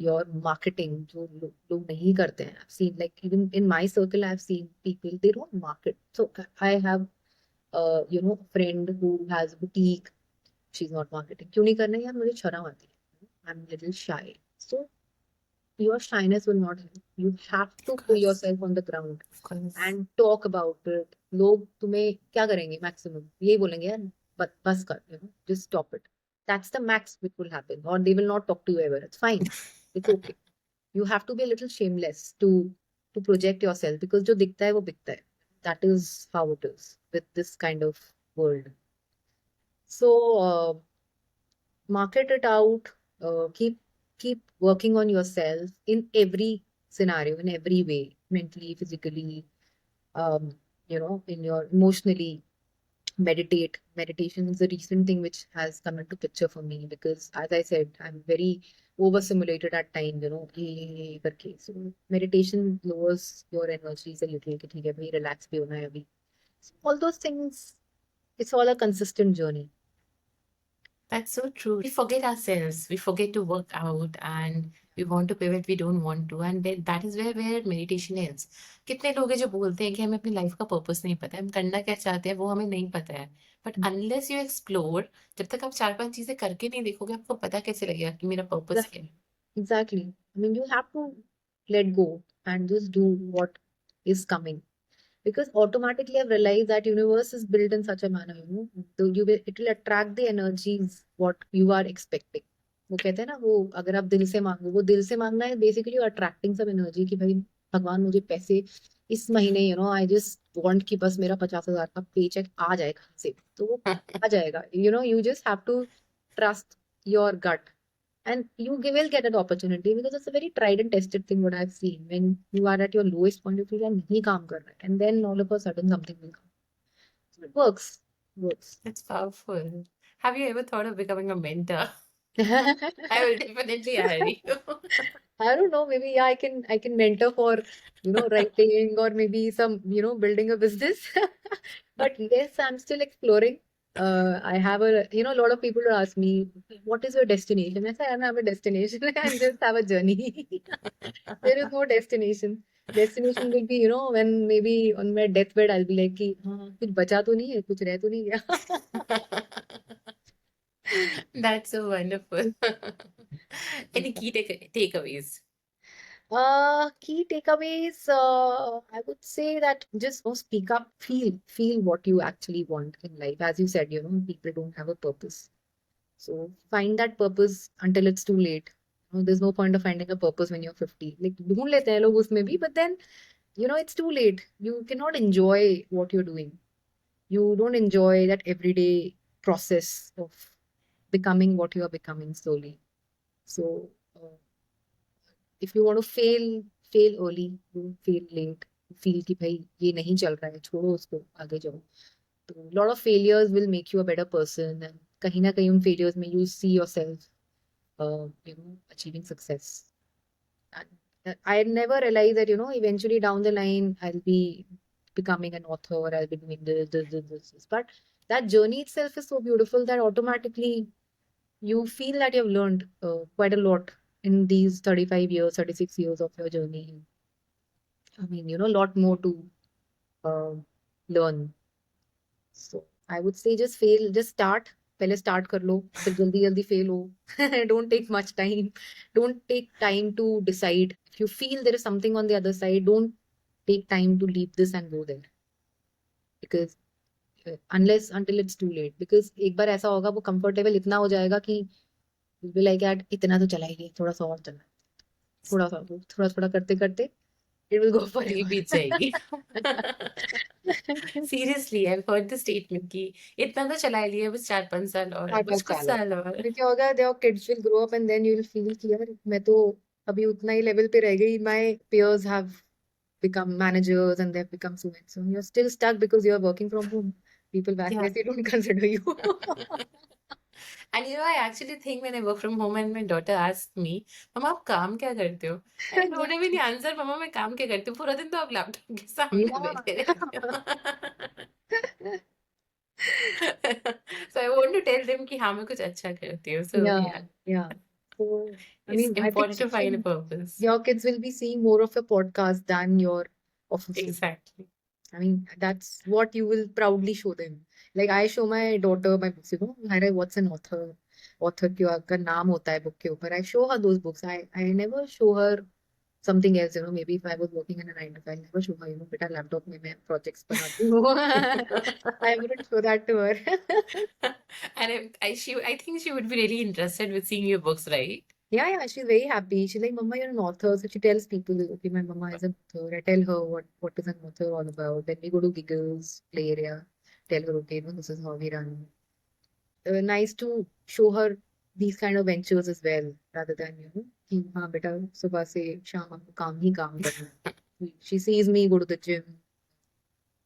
your marketing, जो लोग नहीं करते हैं. I've seen, like, even in my circle, I've seen people, they don't market. So I have, a friend who has a boutique. She's not marketing. क्यों नहीं करना है यार, मुझे शर्म आती है. I'm a little shy. So your shyness will not help. You have to Of put course, yourself on the ground of course. and talk about it. लोग तुम्हें क्या करेंगे, मैक्सिमम यही बोलेंगे यार, but bas kar, just stop it. That's the max which will happen, or they will not talk to you ever. It's fine. It's okay. You have to be a little shameless to project yourself, because जो दिखता है वो बिकता है. That is how it is with this kind of world. So market it out. Keep working on yourself in every scenario, in every way, mentally, physically, um, in your emotionally. Meditation is a recent thing which has come into picture for me, because as I said, I'm very overstimulated at times, ये करके. So meditation lowers your energies a little, कि ठीक है भाई, relax भी होना है अभी. So all those things, it's all a consistent journey. That's so true. We forget ourselves. We forget to work out and we want to pivot, we don't want to. And that is where meditation is. कितने लोग हैं जो बोलते हैं कि हमें अपनी life का पर्पस नहीं पता है, हम करना क्या चाहते हैं वो हमें नहीं पता है. बट अनलेस यू एक्सप्लोर, जब तक आप 4-5 चीजें करके नहीं देखोगे, आपको पता कैसे लगेगा कि मेरा पर्पस क्या है. Exactly. I mean, you have to let go and just do what is coming. Because automatically I've realized that universe is built in such a manner, so it will attract the energies what you are expecting. वो कहते हैं ना, वो अगर आप दिल से मांगो, वो दिल से मांगना है बेसिकली अट्रैक्टिंग सब एनर्जी, कि भाई भगवान मुझे पैसे इस महीने, आई जस्ट वांट कि बस मेरा 50,000 का पे चेक आ जाए कहाँ से, तो वो आ जाएगा. You just have to trust your gut, and will get an opportunity, because it's a very tried and tested thing what I've seen. When you are at your lowest point of view and nahi kaam kar raha hai, and then all of a sudden something will come. So it works. It's powerful. Have you ever thought of becoming a mentor? I I will definitely hire you. don't know, maybe yeah, I can mentor for, writing, or maybe some, building a business. But yes, I'm still exploring. I have a lot of people will ask me, what is your destination? I say, I don't have a destination. I just have a journey. There is no destination. Destination will be, when maybe on my deathbed, I'll be like, कि, हाँ, कुछ बचा तो नहीं है, कुछ रह तो नहीं गया. That's so wonderful. Any key takeaways? Key takeaways, I would say that just speak up, feel what you actually want in life. As you said, people don't have a purpose. So find that purpose until it's too late. There's no point of finding a purpose when you're 50. Like, ढूंढ लेते हैं लोग उसमें भी, but then, it's too late. You cannot enjoy what you're doing. You don't enjoy that everyday process of becoming what you are becoming slowly. So, if you want to fail early, don't fail late. Feel कि भाई ये नहीं चल रहा है, छोड़ो उसको, आगे जाओ. तो lot of failures will make you a better person, and कहीं ना कहीं उन failures में you see yourself, achieving success. And I never realized that, eventually down the line I'll be becoming an author, I'll be doing this. But that journey itself is so beautiful that automatically you feel that you've learned quite a lot in these 35 years, 36 years of your journey. I mean, a lot more to uh, learn. So I would say just start. पहले start कर लो, फिर जल्दी जल्दी fail हो. Don't take much time. Don't take time to decide. If you feel there is something on the other side, don't take time to leave this and go there. Because until it's too late. Because एक बार ऐसा होगा, वो comfortable इतना हो जाएगा कि you'll be like, यार इतना तो चला ही नहीं, थोड़ा सा और चलना, थोड़ा थोड़ा करते करते it will go ये forever. बीत जाएगी. Seriously, I've heard the statement कि इतना तो चला ही लिया, बस 4-5 साल और, बस कुछ साल और. फिर क्या होगा, their kids will grow up and then you will feel कि यार मैं तो अभी उतना ही लेवल पे रह गई. My peers have become managers and they've become so and so. You're still stuck because you're working from home. People back Yeah. there, they don't consider you. And I actually think when I work from home and my daughter asks me, "मम्मा आप काम क्या करते हो?" I don't have any answer. मम्मा मैं काम क्या करती हूँ? पूरा दिन तो आप लैपटॉप के सामने बैठे रहते हो. So I want to tell them कि हाँ मैं कुछ अच्छा करती हूँ. So Yeah, yeah, yeah. So, I it's mean, I think important to find a purpose. your kids will be seeing more of your podcast than your offices. Exactly. I mean, that's what you will proudly show them. Like I show my daughter my books, Hi, what's an author? Author का नाम होता है book के ऊपर. I show her those books. I never show her something else, maybe if I was working in a 9 to 5, I never show her, beta laptop mein main projects banati hu. I wouldn't show that to her. And I think she would be really interested with seeing your books, right? Yeah, she's very happy. She's like, Mama, you're an author. So she tells people, okay, my mama is an author. I tell her what is an author all about. Then we go to Giggles play area. Tell her, okay, this is how we run. Nice to show her these kind of ventures as well, rather than, कि हाँ बेटा सुबह से शाम हमको काम ही काम करना है. She sees me go to the gym.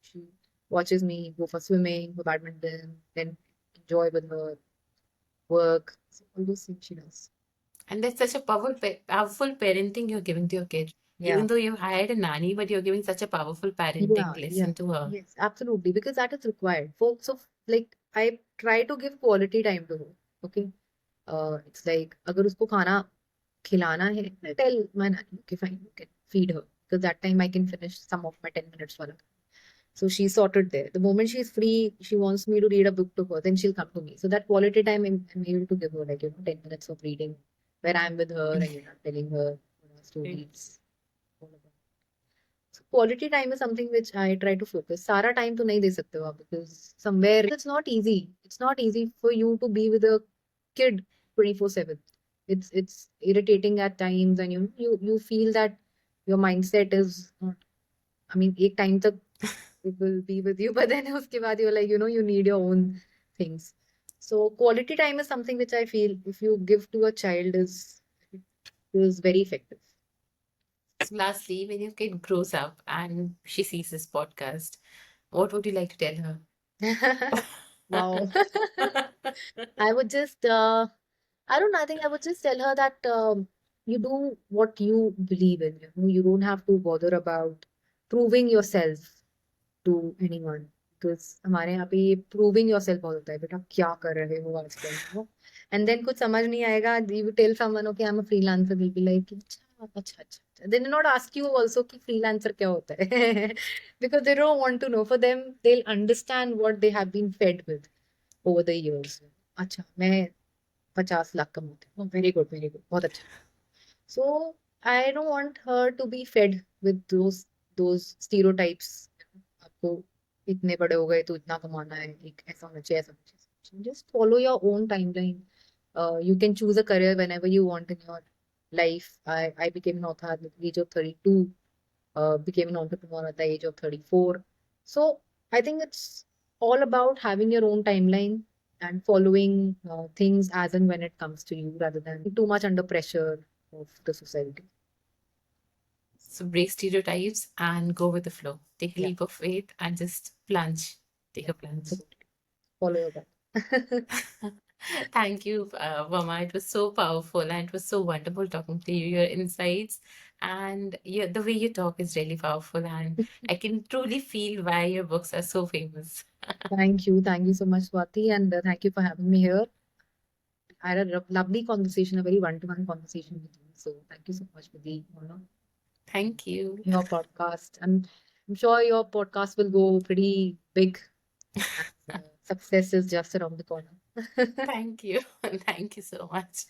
She watches me go for swimming, for badminton, then enjoy with her work. So all those things she does. And that's such a powerful parenting you're giving to your kid. Yeah. Even though you hired a nanny, but you're giving such a powerful Yeah, parenting lesson to her. yes, absolutely, because that is required. So like I try to give quality time to her. Okay, it's like अगर उसको खाना खिलाना है, I tell my nanny, okay, fine, you can feed her because that time I can finish some of my 10 minutes for her. So she's sorted there. The moment she's free, she wants me to read a book to her, then she'll come to me. So that quality time I'm able to give her, like 10 minutes of reading, where I'm with her and telling her stories. All of that. So quality time is something which I try to focus. सारा time तो नहीं दे सकते हो आप because somewhere it's not easy. It's not easy for you to be with a kid 24/7. It's irritating at times, and you feel that your mindset is not. I mean, एक time तक it will be with you, but then उसके बाद you're like you need your own things. So quality time is something which I feel if you give to a child is very effective. So lastly, when your kid grows up and she sees this podcast, what would you like to tell her? Wow. I would just, I don't know, I think I would just tell her that you do what you believe in. You don't have to bother about proving yourself to anyone. Because हमारे यहाँ पे ये proving yourself बहुत होता है बेटा क्या कर रहे हो आजकल and then कुछ समझ नहीं आएगा you tell someone okay I'm a freelancer they'll be like अच्छा they will not ask you also कि freelancer क्या होता है because they don't want to know. For them they'll understand what they have been fed with over the years. अच्छा मैं 50 लाख कमाती हूँ very good बहुत अच्छा. So I don't want her to be fed with those stereotypes. आपको इतने बड़े हो गए तो इतना कमाना है एक ऐसा होना चाहिए ऐसा होना चाहिए. Just follow your own timeline. You can choose a career whenever you want in your life. I became an author at the age of 32. Became an entrepreneur at the age of 34. So I think it's all about having your own timeline and following things as and when it comes to you rather than too much under pressure of the society. So break stereotypes and go with the flow. Take a Yeah, leap of faith and just plunge. Take yeah, a plunge. absolutely. Follow your gut. Thank you, Vama. It was so powerful and it was so wonderful talking to you. Your insights and the way you talk is really powerful, and I can truly feel why your books are so famous. Thank you. Thank you so much, Swati. And thank you for having me here. I had a lovely conversation, a very one-to-one conversation with you. So thank you so much for the honor. Thank you. Your podcast. And I'm sure your podcast will go pretty big. And, success is just around the corner. Thank you. Thank you so much.